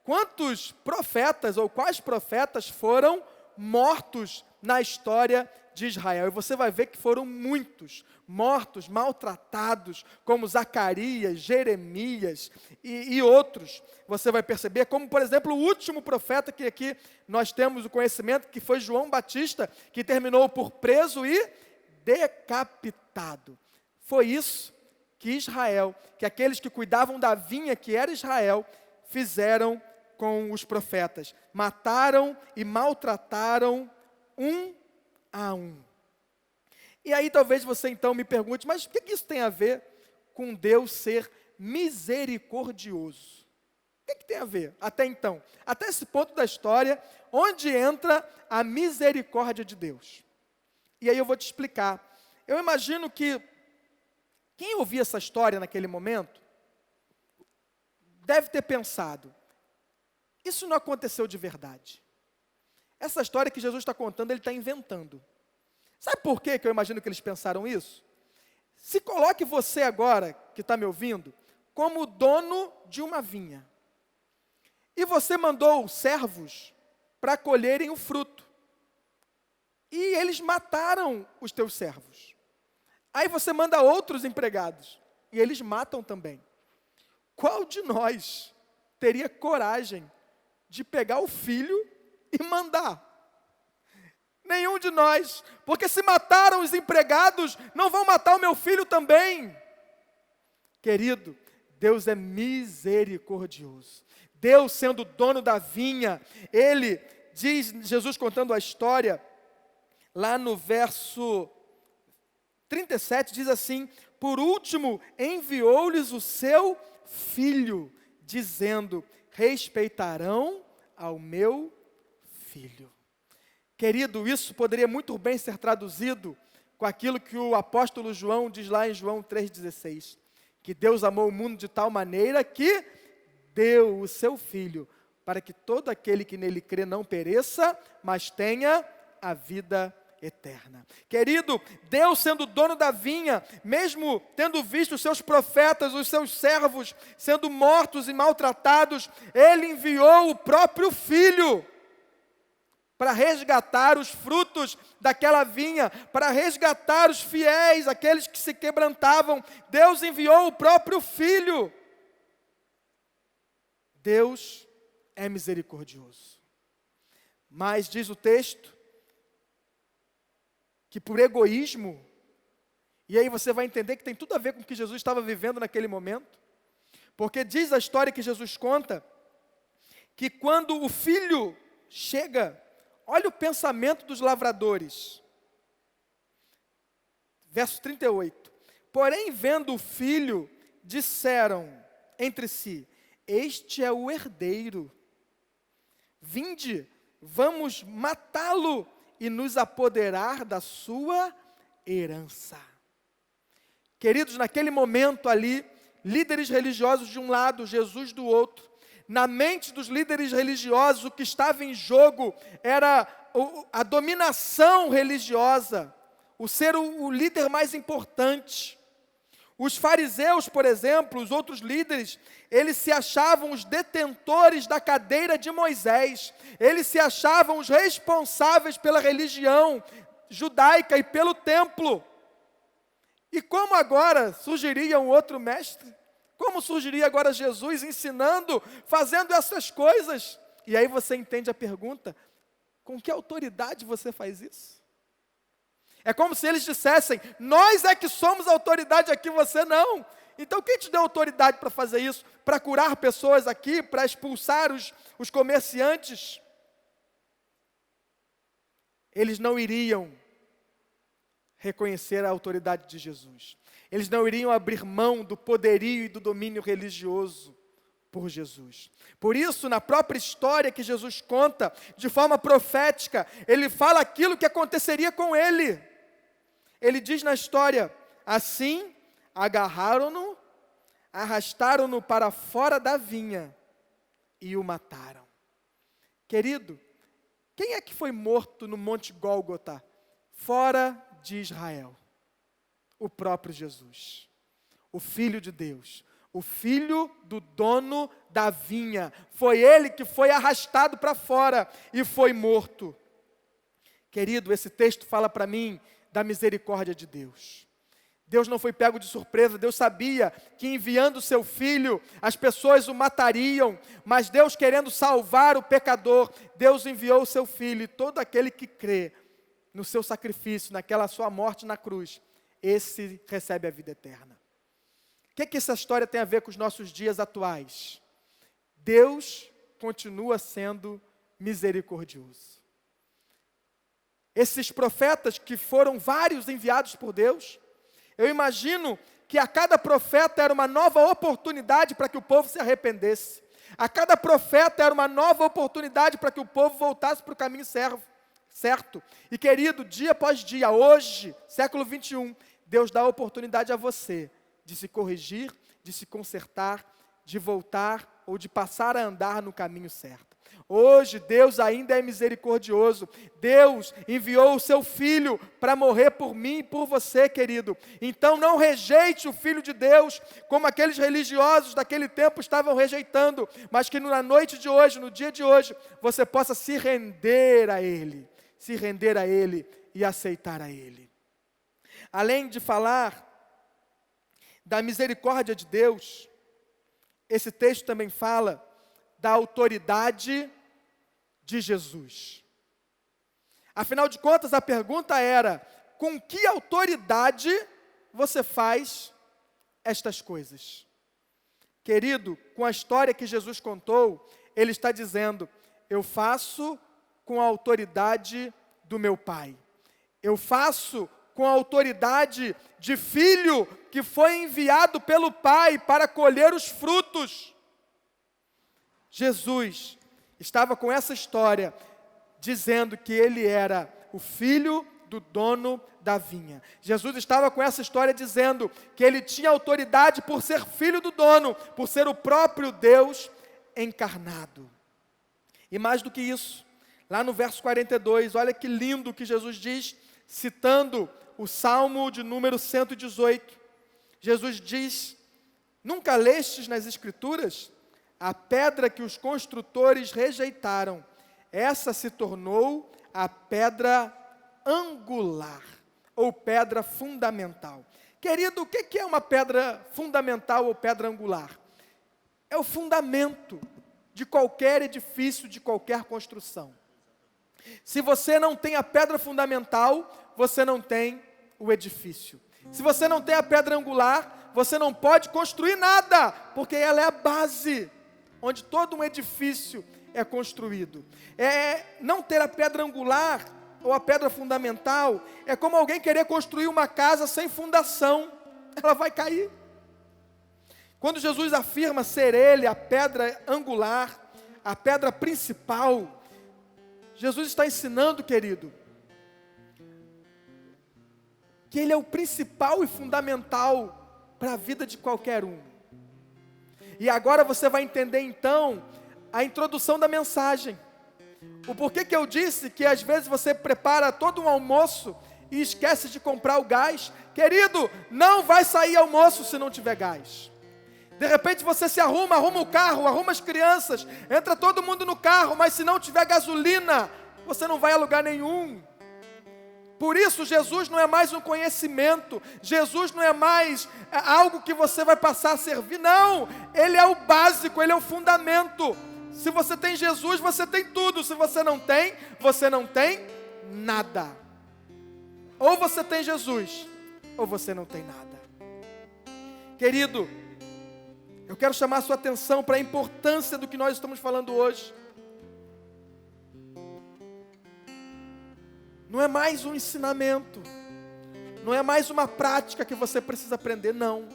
Speaker 1: quantos profetas ou quais profetas foram mortos na história de Israel. E você vai ver que foram muitos mortos, maltratados, como Zacarias, Jeremias e outros. Você vai perceber, como por exemplo o último profeta que aqui nós temos o conhecimento, que foi João Batista, que terminou por preso e decapitado. Foi isso que Israel, que aqueles que cuidavam da vinha que era Israel, fizeram com os profetas. Mataram e maltrataram um a um. E aí talvez você então me pergunte, mas o que isso tem a ver com Deus ser misericordioso? O que tem a ver até então? Até esse ponto da história, onde entra a misericórdia de Deus. E aí eu vou te explicar. Eu imagino que quem ouvia essa história naquele momento, deve ter pensado, isso não aconteceu de verdade. Essa história que Jesus está contando, ele está inventando. Sabe por que eu imagino que eles pensaram isso? Se coloque você agora, que está me ouvindo, como dono de uma vinha. E você mandou servos para colherem o fruto. E eles mataram os teus servos. Aí você manda outros empregados. E eles matam também. Qual de nós teria coragem de pegar o filho e mandar? Nenhum de nós. Porque se mataram os empregados, não vão matar o meu filho também. Querido, Deus é misericordioso. Deus sendo dono da vinha, Ele diz, Jesus contando a história, lá no verso 37, diz assim: por último, enviou-lhes o seu filho, dizendo, respeitarão ao meu filho. Querido, isso poderia muito bem ser traduzido com aquilo que o apóstolo João diz lá em João 3,16, que Deus amou o mundo de tal maneira que deu o seu filho, para que todo aquele que nele crê não pereça, mas tenha a vida eterna. Querido, Deus sendo dono da vinha, mesmo tendo visto os seus profetas, os seus servos, sendo mortos e maltratados, Ele enviou o próprio Filho, para resgatar os frutos daquela vinha, para resgatar os fiéis, aqueles que se quebrantavam. Deus enviou o próprio Filho. Deus é misericordioso. Mas diz o texto que por egoísmo, e aí você vai entender que tem tudo a ver com o que Jesus estava vivendo naquele momento, porque diz a história que Jesus conta, que quando o filho chega, olha o pensamento dos lavradores. Verso 38. Porém, vendo o filho, disseram entre si, este é o herdeiro. Vinde, vamos matá-lo e nos apoderar da sua herança. Queridos, naquele momento ali, líderes religiosos de um lado, Jesus do outro. Na mente dos líderes religiosos, o que estava em jogo era a dominação religiosa, o ser o líder mais importante. Os fariseus, por exemplo, os outros líderes, eles se achavam os detentores da cadeira de Moisés. Eles se achavam os responsáveis pela religião judaica e pelo templo. E como agora surgiria um outro mestre? Como surgiria agora Jesus ensinando, fazendo essas coisas? E aí você entende a pergunta, com que autoridade você faz isso? É como se eles dissessem, nós é que somos a autoridade aqui, você não. Então quem te deu autoridade para fazer isso? Para curar pessoas aqui, para expulsar os comerciantes? Eles não iriam reconhecer a autoridade de Jesus. Eles não iriam abrir mão do poderio e do domínio religioso por Jesus. Por isso, na própria história que Jesus conta, de forma profética, ele fala aquilo que aconteceria com ele. Ele diz na história, assim, agarraram-no, arrastaram-no para fora da vinha e o mataram. Querido, quem é que foi morto no Monte Gólgota, fora de Israel? O próprio Jesus, o Filho de Deus, o filho do dono da vinha. Foi ele que foi arrastado para fora e foi morto. Querido, esse texto fala para mim da misericórdia de Deus. Deus não foi pego de surpresa, Deus sabia que enviando o seu filho, as pessoas o matariam, mas Deus querendo salvar o pecador, Deus enviou o seu filho, e todo aquele que crê no seu sacrifício, naquela sua morte na cruz, esse recebe a vida eterna. O que essa história tem a ver com os nossos dias atuais? Deus continua sendo misericordioso. Esses profetas, que foram vários enviados por Deus, eu imagino que a cada profeta era uma nova oportunidade para que o povo se arrependesse. A cada profeta era uma nova oportunidade para que o povo voltasse para o caminho certo. E querido, dia após dia, hoje, século 21, Deus dá a oportunidade a você de se corrigir, de se consertar, de voltar ou de passar a andar no caminho certo. Hoje, Deus ainda é misericordioso. Deus enviou o seu Filho para morrer por mim e por você, querido. Então não rejeite o Filho de Deus, como aqueles religiosos daquele tempo estavam rejeitando, mas que na noite de hoje, no dia de hoje, você possa se render a Ele e aceitar a Ele. Além de falar da misericórdia de Deus, esse texto também fala da autoridade de Jesus. Afinal de contas, a pergunta era: com que autoridade você faz estas coisas? Querido, com a história que Jesus contou, ele está dizendo: eu faço com a autoridade do meu Pai. Eu faço com a autoridade de filho que foi enviado pelo Pai para colher os frutos. Jesus estava com essa história, dizendo que ele era o filho do dono da vinha. Jesus estava com essa história dizendo que ele tinha autoridade por ser filho do dono, por ser o próprio Deus encarnado. E mais do que isso, lá no verso 42, olha que lindo que Jesus diz, citando o Salmo de número 118. Jesus diz: nunca lestes nas Escrituras? A pedra que os construtores rejeitaram, essa se tornou a pedra angular, ou pedra fundamental. Querido, o que é uma pedra fundamental ou pedra angular? É o fundamento de qualquer edifício, de qualquer construção. Se você não tem a pedra fundamental, você não tem o edifício. Se você não tem a pedra angular, você não pode construir nada, porque ela é a base onde todo um edifício é construído. Não ter a pedra angular ou a pedra fundamental é como alguém querer construir uma casa sem fundação. Ela vai cair. Quando Jesus afirma ser Ele a pedra angular, a pedra principal, Jesus está ensinando, querido, que Ele é o principal e fundamental para a vida de qualquer um. E agora você vai entender então a introdução da mensagem. O porquê que eu disse que às vezes você prepara todo um almoço e esquece de comprar o gás. Querido, não vai sair almoço se não tiver gás. De repente você se arruma o carro, arruma as crianças, entra todo mundo no carro, mas se não tiver gasolina, você não vai a lugar nenhum. Por isso Jesus não é mais um conhecimento, Jesus não é mais algo que você vai passar a servir, não, Ele é o básico, Ele é o fundamento. Se você tem Jesus, você tem tudo, se você não tem nada. Ou você tem Jesus, ou você não tem nada. Querido, eu quero chamar a sua atenção para a importância do que nós estamos falando hoje. Não é mais um ensinamento, não é mais uma prática que você precisa aprender, não.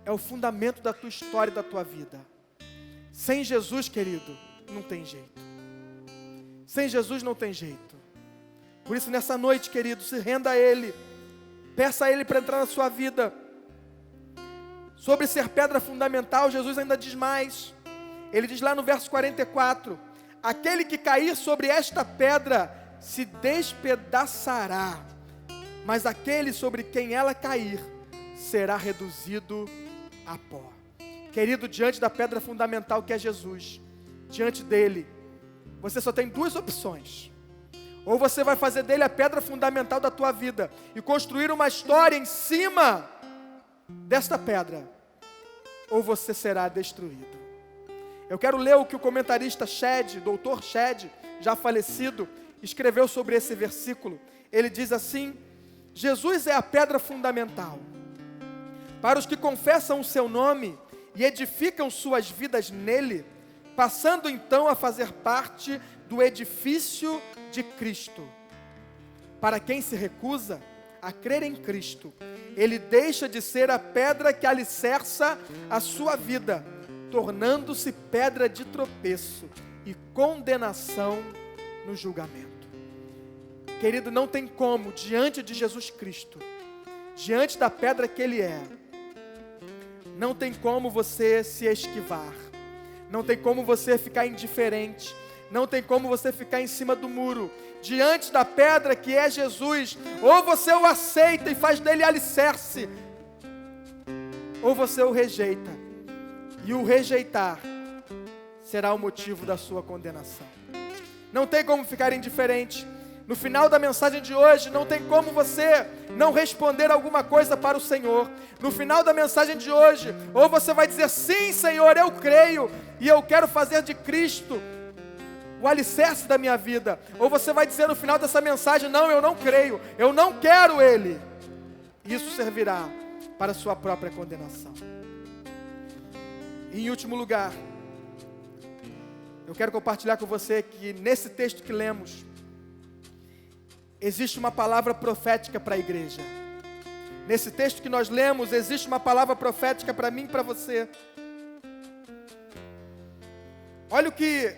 Speaker 1: É o fundamento da tua história e da tua vida. Sem Jesus, querido, não tem jeito. Sem Jesus não tem jeito. Por isso, nessa noite, querido, se renda a Ele. Peça a Ele para entrar na sua vida. Sobre ser pedra fundamental, Jesus ainda diz mais. Ele diz lá no verso 44... aquele que cair sobre esta pedra se despedaçará, mas aquele sobre quem ela cair será reduzido a pó. Querido, diante da pedra fundamental que é Jesus, diante dele, você só tem duas opções. Ou você vai fazer dele a pedra fundamental da tua vida e construir uma história em cima desta pedra, ou você será destruído. Eu quero ler o que o comentarista Shedd, doutor Shedd, já falecido, escreveu sobre esse versículo. Ele diz assim: Jesus é a pedra fundamental. Para os que confessam o seu nome e edificam suas vidas nele, passando então a fazer parte do edifício de Cristo. Para quem se recusa a crer em Cristo, ele deixa de ser a pedra que alicerça a sua vida, tornando-se pedra de tropeço e condenação no julgamento. Querido, não tem como, diante de Jesus Cristo, diante da pedra que Ele é, não tem como você se esquivar, não tem como você ficar indiferente, não tem como você ficar em cima do muro. Diante da pedra que é Jesus, ou você o aceita e faz dele alicerce, ou você o rejeita, e o rejeitar será o motivo da sua condenação. Não tem como ficar indiferente. No final da mensagem de hoje, não tem como você não responder alguma coisa para o Senhor. No final da mensagem de hoje, ou você vai dizer: sim, Senhor, eu creio, e eu quero fazer de Cristo o alicerce da minha vida. Ou você vai dizer no final dessa mensagem: não, eu não creio, eu não quero Ele. Isso servirá para a sua própria condenação. E em último lugar, eu quero compartilhar com você que nesse texto que lemos, existe uma palavra profética para a igreja. Nesse texto que nós lemos, existe uma palavra profética para mim e para você. Olha o que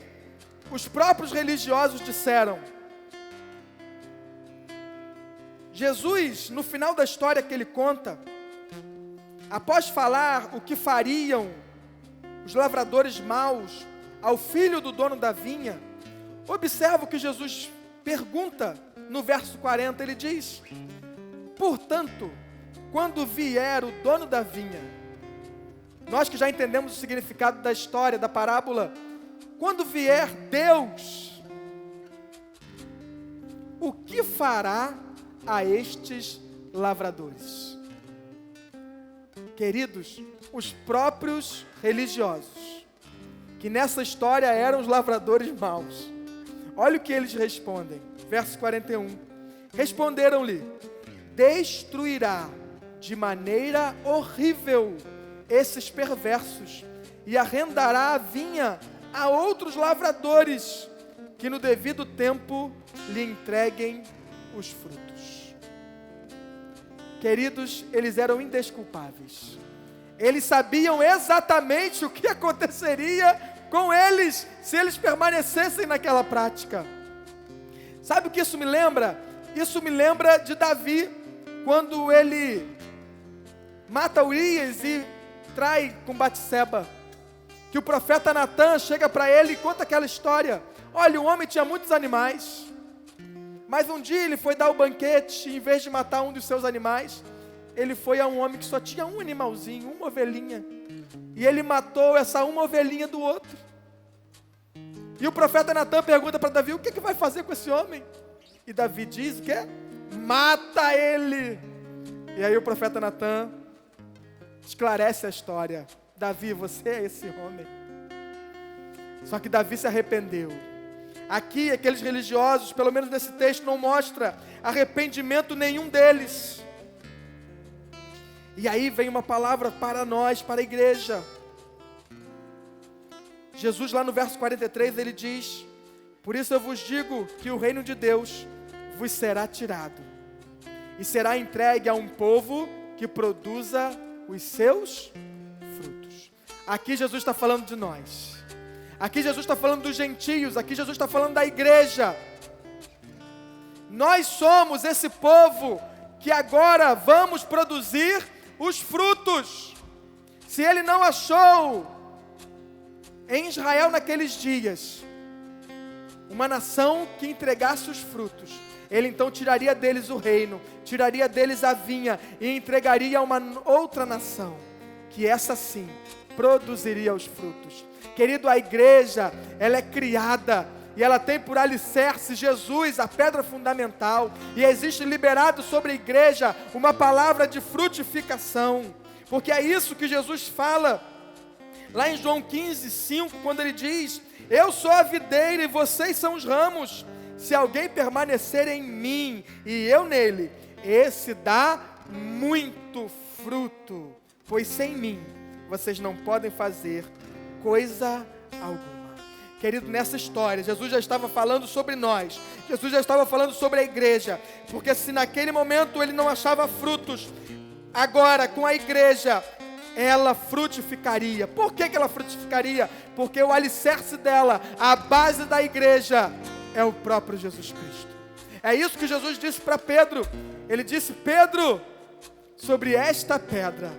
Speaker 1: os próprios religiosos disseram. Jesus, no final da história que ele conta, após falar o que fariam os lavradores maus ao filho do dono da vinha, observa o que Jesus pergunta no verso 40, ele diz: portanto, quando vier o dono da vinha, nós que já entendemos o significado da história, da parábola, quando vier Deus, o que fará a estes lavradores? Queridos, os próprios religiosos, que nessa história eram os lavradores maus, olha o que eles respondem, verso 41, responderam-lhe: destruirá de maneira horrível esses perversos, e arrendará a vinha a outros lavradores, que no devido tempo lhe entreguem os frutos. Queridos, eles eram indesculpáveis. Eles sabiam exatamente o que aconteceria com eles, se eles permanecessem naquela prática. Sabe o que isso me lembra? Isso me lembra de Davi, quando ele mata Urias e trai com Batseba, que o profeta Natã chega para ele e conta aquela história. Olha, o homem tinha muitos animais, mas um dia ele foi dar o banquete, e em vez de matar um dos seus animais, ele foi a um homem que só tinha um animalzinho, uma ovelhinha, e ele matou essa uma ovelhinha do outro. E o profeta Natã pergunta para Davi: o que vai fazer com esse homem? E Davi diz o quê? Mata ele. E aí o profeta Natã esclarece a história: Davi, você é esse homem. Só que Davi se arrependeu. Aqui, aqueles religiosos, pelo menos nesse texto, não mostra arrependimento nenhum deles. E aí vem uma palavra para nós, para a igreja. Jesus, lá no verso 43, ele diz: por isso eu vos digo que o reino de Deus vos será tirado, e será entregue a um povo que produza os seus frutos. Aqui Jesus está falando de nós. Aqui Jesus está falando dos gentios. Aqui Jesus está falando da igreja. Nós somos esse povo que agora vamos produzir os frutos. Se ele não achou em Israel naqueles dias uma nação que entregasse os frutos, ele então tiraria deles o reino, tiraria deles a vinha e entregaria a uma outra nação, que essa sim produziria os frutos. Querido, a igreja, ela é criada e ela tem por alicerce Jesus, a pedra fundamental, e existe liberado sobre a igreja uma palavra de frutificação, porque é isso que Jesus fala lá em João 15:5, quando ele diz: eu sou a videira e vocês são os ramos. Se alguém permanecer em mim e eu nele, esse dá muito fruto, pois sem mim vocês não podem fazer coisa alguma. Querido, nessa história, Jesus já estava falando sobre nós, Jesus já estava falando sobre a igreja, porque se naquele momento ele não achava frutos, agora com a igreja, ela frutificaria. Por que ela frutificaria? Porque o alicerce dela, a base da igreja, é o próprio Jesus Cristo. É isso que Jesus disse para Pedro. Ele disse: Pedro, sobre esta pedra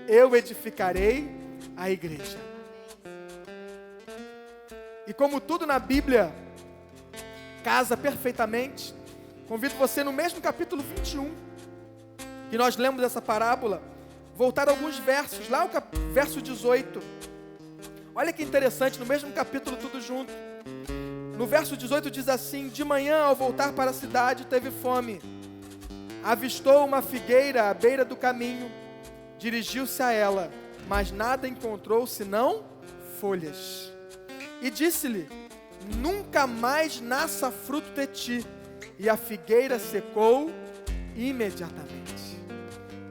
Speaker 1: eu edificarei a igreja. E como tudo na Bíblia casa perfeitamente, convido você no mesmo capítulo 21, que nós lemos essa parábola, voltar alguns versos, lá o verso 18. Olha que interessante, no mesmo capítulo tudo junto. No verso 18 diz assim: de manhã, ao voltar para a cidade, teve fome. Avistou uma figueira à beira do caminho, dirigiu-se a ela, mas nada encontrou senão folhas. E disse-lhe: nunca mais nasça fruto de ti. E a figueira secou imediatamente.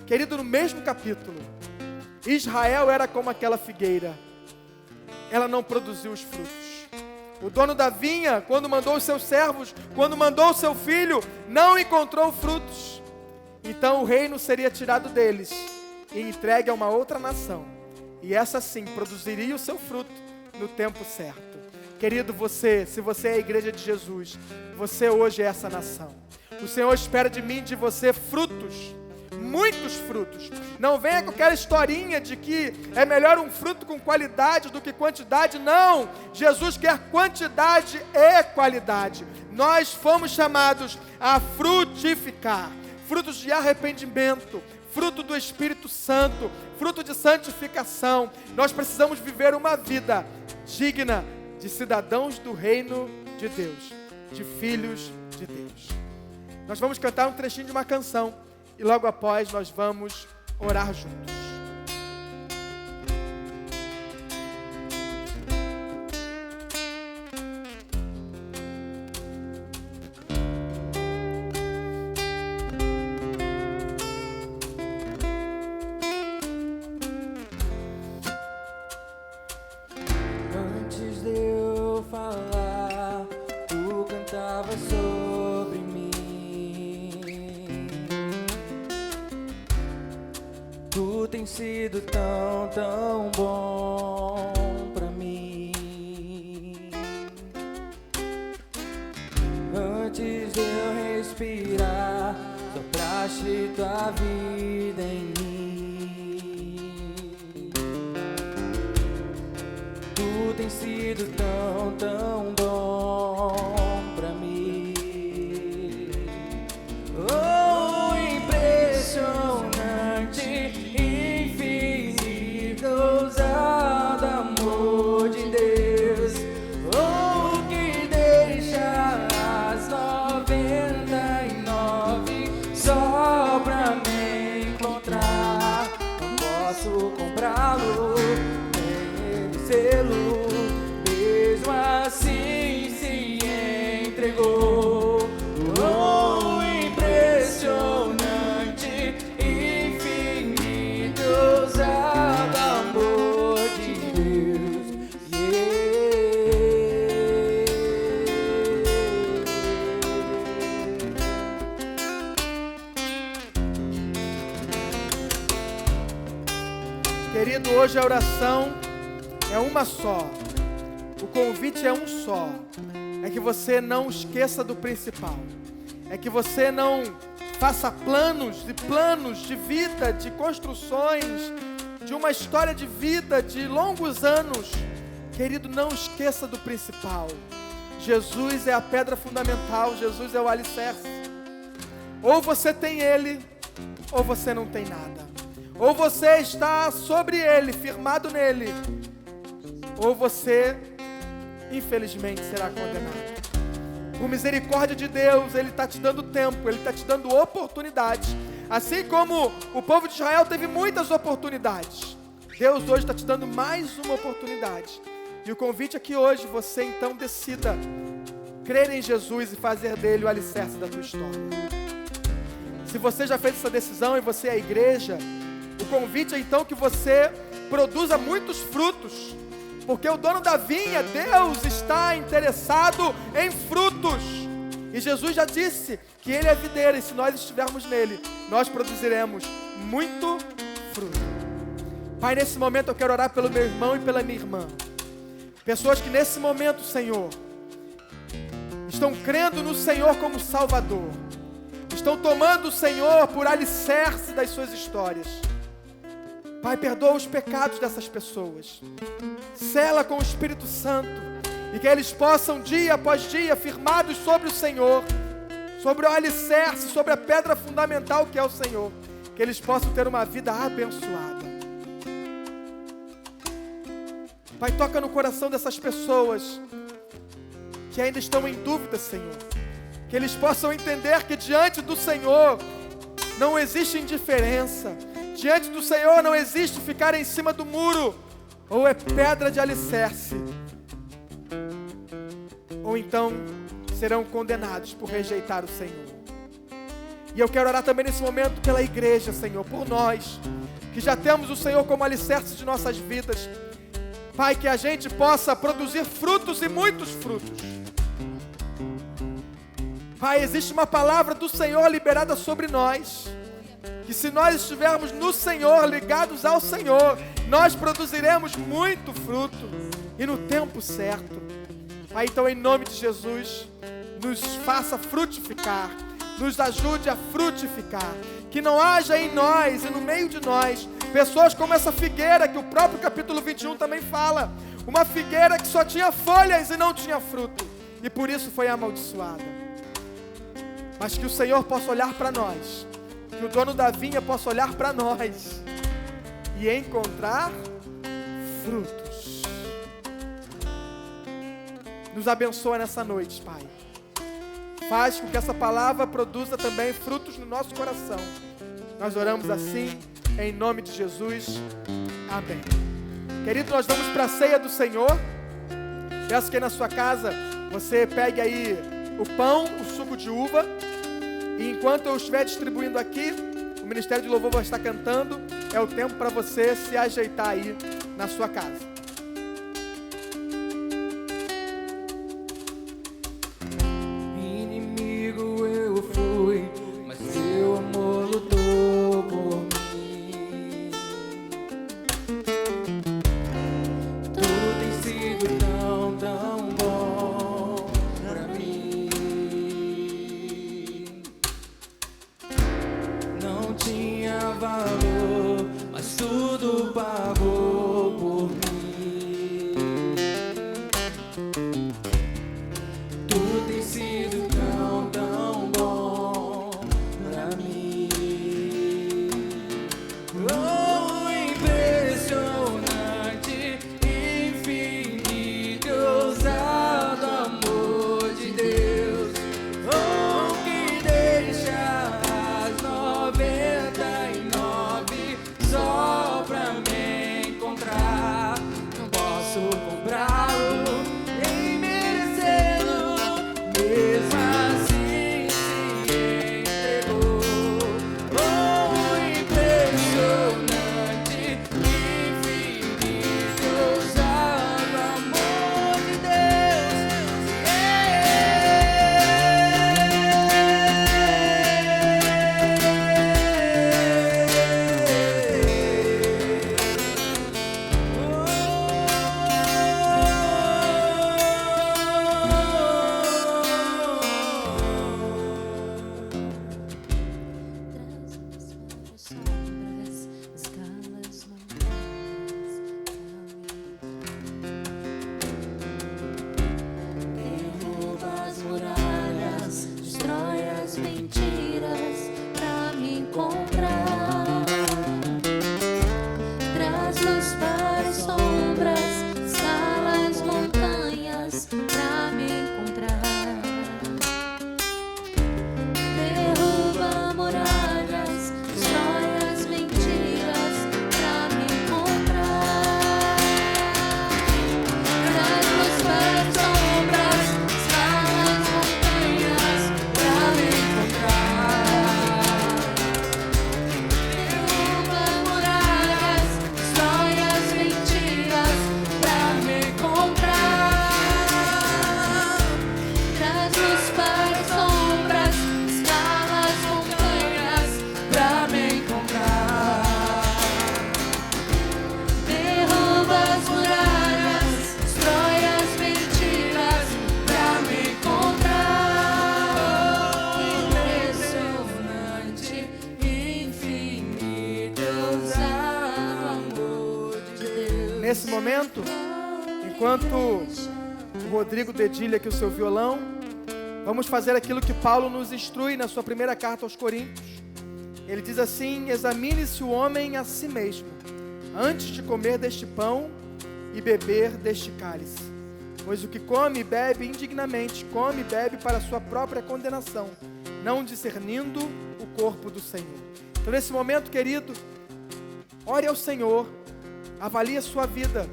Speaker 1: Querido, no mesmo capítulo, Israel era como aquela figueira. Ela não produziu os frutos. O dono da vinha, quando mandou os seus servos, quando mandou o seu filho, não encontrou frutos. Então o reino seria tirado deles e entregue a uma outra nação. E essa sim produziria o seu fruto no tempo certo. Querido, se você é a igreja de Jesus, você hoje é essa nação. O Senhor espera de mim, de você, frutos, muitos frutos. Não venha com aquela historinha de que é melhor um fruto com qualidade do que quantidade. Não, Jesus quer quantidade e qualidade. Nós fomos chamados a frutificar, frutos de arrependimento, fruto do Espírito Santo, fruto de santificação. Nós precisamos viver uma vida digna de cidadãos do reino de Deus, de filhos de Deus. Nós vamos cantar um trechinho de uma canção e logo após nós vamos orar juntos.
Speaker 4: Antes de eu falar, tu cantava sobre mim. Tu tens sido tão, tão bom pra mim. Antes de eu respirar, sopraste tua vida em mim. Tu tens sido tão, tão bom pra mim. Oh, impressionante, infinito, ousado amor de Deus. Oh, que deixa as 99 só pra me encontrar. Não posso comprá-lo, selo, mesmo assim se entregou. Oh, impressionante, infinito, ousado amor de Deus.
Speaker 1: Querido, hoje a oração é uma só. O convite é um só. É que você não esqueça do principal. É que você não faça planos de vida, de construções, de uma história de vida de longos anos. Querido, não esqueça do principal. Jesus é a pedra fundamental, Jesus é o alicerce. Ou você tem Ele, ou você não tem nada. Ou você está sobre Ele, firmado nele, ou você, infelizmente, será condenado. Por misericórdia de Deus, Ele está te dando tempo, Ele está te dando oportunidades. Assim como o povo de Israel teve muitas oportunidades, Deus hoje está te dando mais uma oportunidade. E o convite é que hoje você então decida crer em Jesus e fazer dele o alicerce da tua história. Se você já fez essa decisão e você é a igreja, o convite é então que você produza muitos frutos, porque o dono da vinha, Deus, está interessado em frutos. E Jesus já disse que Ele é a videira, e se nós estivermos nele, nós produziremos muito fruto. Pai, nesse momento eu quero orar pelo meu irmão e pela minha irmã. Pessoas que nesse momento, Senhor, estão crendo no Senhor como Salvador. Estão tomando o Senhor por alicerce das suas histórias. Pai, perdoa os pecados dessas pessoas. Sela com o Espírito Santo. E que eles possam, dia após dia, firmados sobre o Senhor, sobre o alicerce, sobre a pedra fundamental que é o Senhor, que eles possam ter uma vida abençoada. Pai, toca no coração dessas pessoas que ainda estão em dúvida, Senhor. Que eles possam entender que diante do Senhor não existe indiferença. Diante do Senhor não existe ficar em cima do muro, ou é pedra de alicerce, ou então serão condenados por rejeitar o Senhor. E eu quero orar também nesse momento pela igreja, Senhor, por nós, que já temos o Senhor como alicerce de nossas vidas. Pai, que a gente possa produzir frutos e muitos frutos. Pai, existe uma palavra do Senhor liberada sobre nós, que se nós estivermos no Senhor, ligados ao Senhor, nós produziremos muito fruto, e no tempo certo. Pai, então em nome de Jesus, nos faça frutificar, nos ajude a frutificar, que não haja em nós e no meio de nós, pessoas como essa figueira, que o próprio capítulo 21 também fala, uma figueira que só tinha folhas e não tinha fruto, e por isso foi amaldiçoada. Mas que o Senhor possa olhar para nós, que o dono da vinha possa olhar para nós e encontrar frutos. Nos abençoa nessa noite, Pai. Faz com que essa palavra produza também frutos no nosso coração. Nós oramos assim, em nome de Jesus. Amém. Querido, nós vamos para a ceia do Senhor. Peço que aí na sua casa você pegue aí o pão, o suco de uva. E enquanto eu estiver distribuindo aqui, o Ministério de Louvor vai estar cantando. É o tempo para você se ajeitar aí na sua casa.
Speaker 4: Inimigo eu fui, mas teu amor lutou por mim. Tudo tem sido tão, tão bom pra mim. Não tinha valor, mas tudo pagou por mim.
Speaker 1: momento, enquanto o Rodrigo dedilha aqui o seu violão, vamos fazer aquilo que Paulo nos instrui na sua primeira carta aos Coríntios. Ele diz assim: examine-se o homem a si mesmo, antes de comer deste pão e beber deste cálice. Pois o que come e bebe indignamente, come e bebe para a sua própria condenação, não discernindo o corpo do Senhor. Então, nesse momento, querido, ore ao Senhor, avalie a sua vida.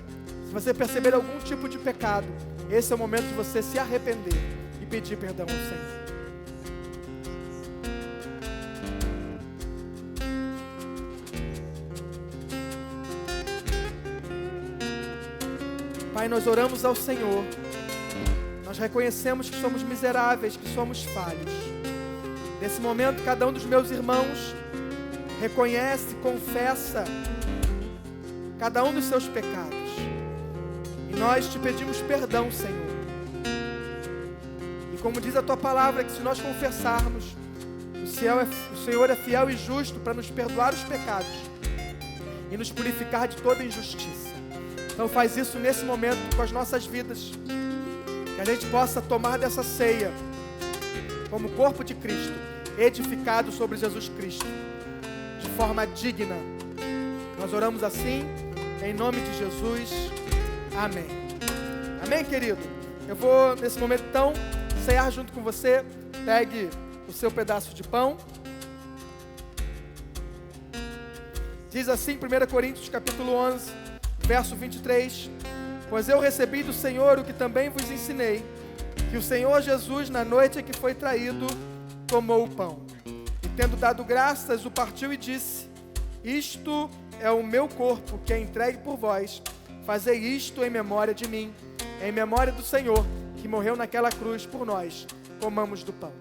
Speaker 1: Se você perceber algum tipo de pecado, esse é o momento de você se arrepender e pedir perdão ao Senhor. Pai, nós oramos ao Senhor. Nós reconhecemos que somos miseráveis, que somos falhos. Nesse momento, cada um dos meus irmãos reconhece, confessa cada um dos seus pecados. E nós te pedimos perdão, Senhor. E como diz a Tua palavra, que se nós confessarmos, o Senhor é fiel e justo para nos perdoar os pecados e nos purificar de toda injustiça. Então faz isso nesse momento com as nossas vidas, que a gente possa tomar dessa ceia como corpo de Cristo, edificado sobre Jesus Cristo, de forma digna. Nós oramos assim, em nome de Jesus, amém. Amém, querido? Eu vou nesse momento então cear junto com você. Pegue o seu pedaço de pão. Diz assim 1 Coríntios capítulo 11, verso 23, pois eu recebi do Senhor o que também vos ensinei, que o Senhor Jesus, na noite em que foi traído, tomou o pão, e tendo dado graças, o partiu e disse: isto é o meu corpo, que é entregue por vós, fazei isto em memória de mim, em memória do Senhor, que morreu naquela cruz por nós. Comamos do pão.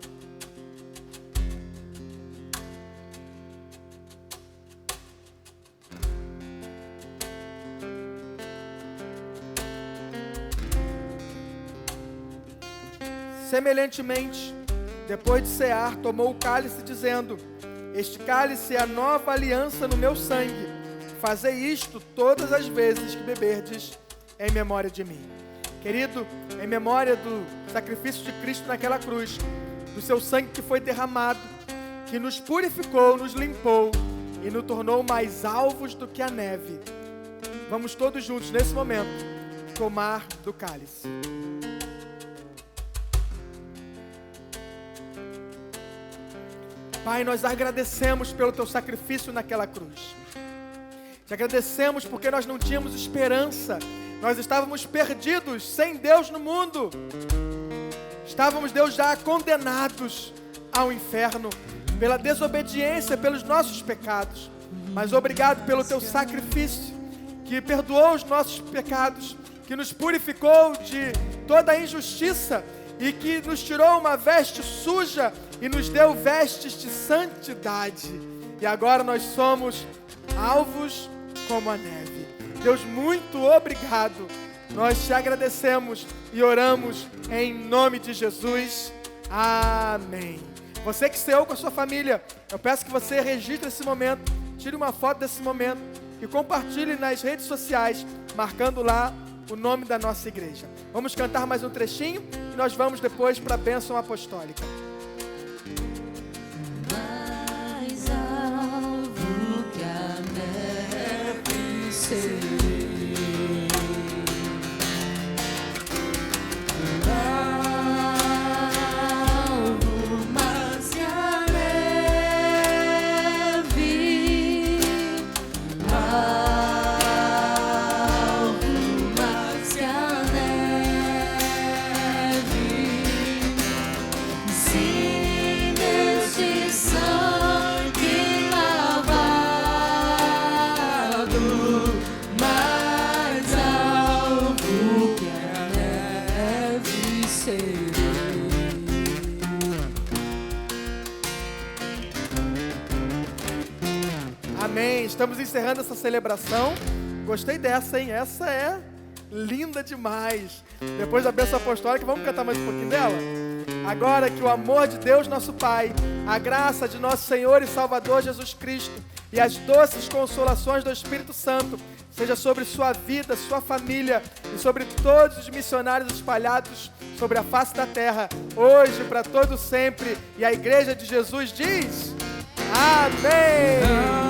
Speaker 1: Semelhantemente, depois de cear, tomou o cálice, dizendo: este cálice é a nova aliança no meu sangue. Fazei isto todas as vezes que beberdes, em memória de mim. Querido, em memória do sacrifício de Cristo naquela cruz, do seu sangue que foi derramado, que nos purificou, nos limpou e nos tornou mais alvos do que a neve. Vamos todos juntos, nesse momento, tomar do cálice. Pai, nós agradecemos pelo Teu sacrifício naquela cruz. Te agradecemos porque nós não tínhamos esperança. Nós estávamos perdidos, sem Deus no mundo. Estávamos, Deus, já condenados ao inferno pela desobediência, pelos nossos pecados. Mas obrigado pelo Teu sacrifício, que perdoou os nossos pecados, que nos purificou de toda a injustiça e que nos tirou uma veste suja e nos deu vestes de santidade. E agora nós somos alvos como a neve. Deus, muito obrigado. Nós te agradecemos e oramos em nome de Jesus. Amém. Você que ceou com a sua família, eu peço que você registre esse momento, tire uma foto desse momento e compartilhe nas redes sociais, marcando lá o nome da nossa igreja. Vamos cantar mais um trechinho e nós vamos depois para a bênção apostólica.
Speaker 3: Mais alvo que a neve serei, alvo mais que a neve, alvo mais que a neve, sim, neste sangue lavado, mais alvo que a neve serei.
Speaker 1: Amém. Estamos encerrando essa celebração. Gostei dessa, hein? Essa é linda demais. Depois da bênção apostólica, vamos cantar mais um pouquinho dela? Agora que o amor de Deus, nosso Pai, a graça de nosso Senhor e Salvador Jesus Cristo e as doces consolações do Espírito Santo seja sobre sua vida, sua família e sobre todos os missionários espalhados sobre a face da terra, hoje, para todo sempre. E a Igreja de Jesus diz: Amém!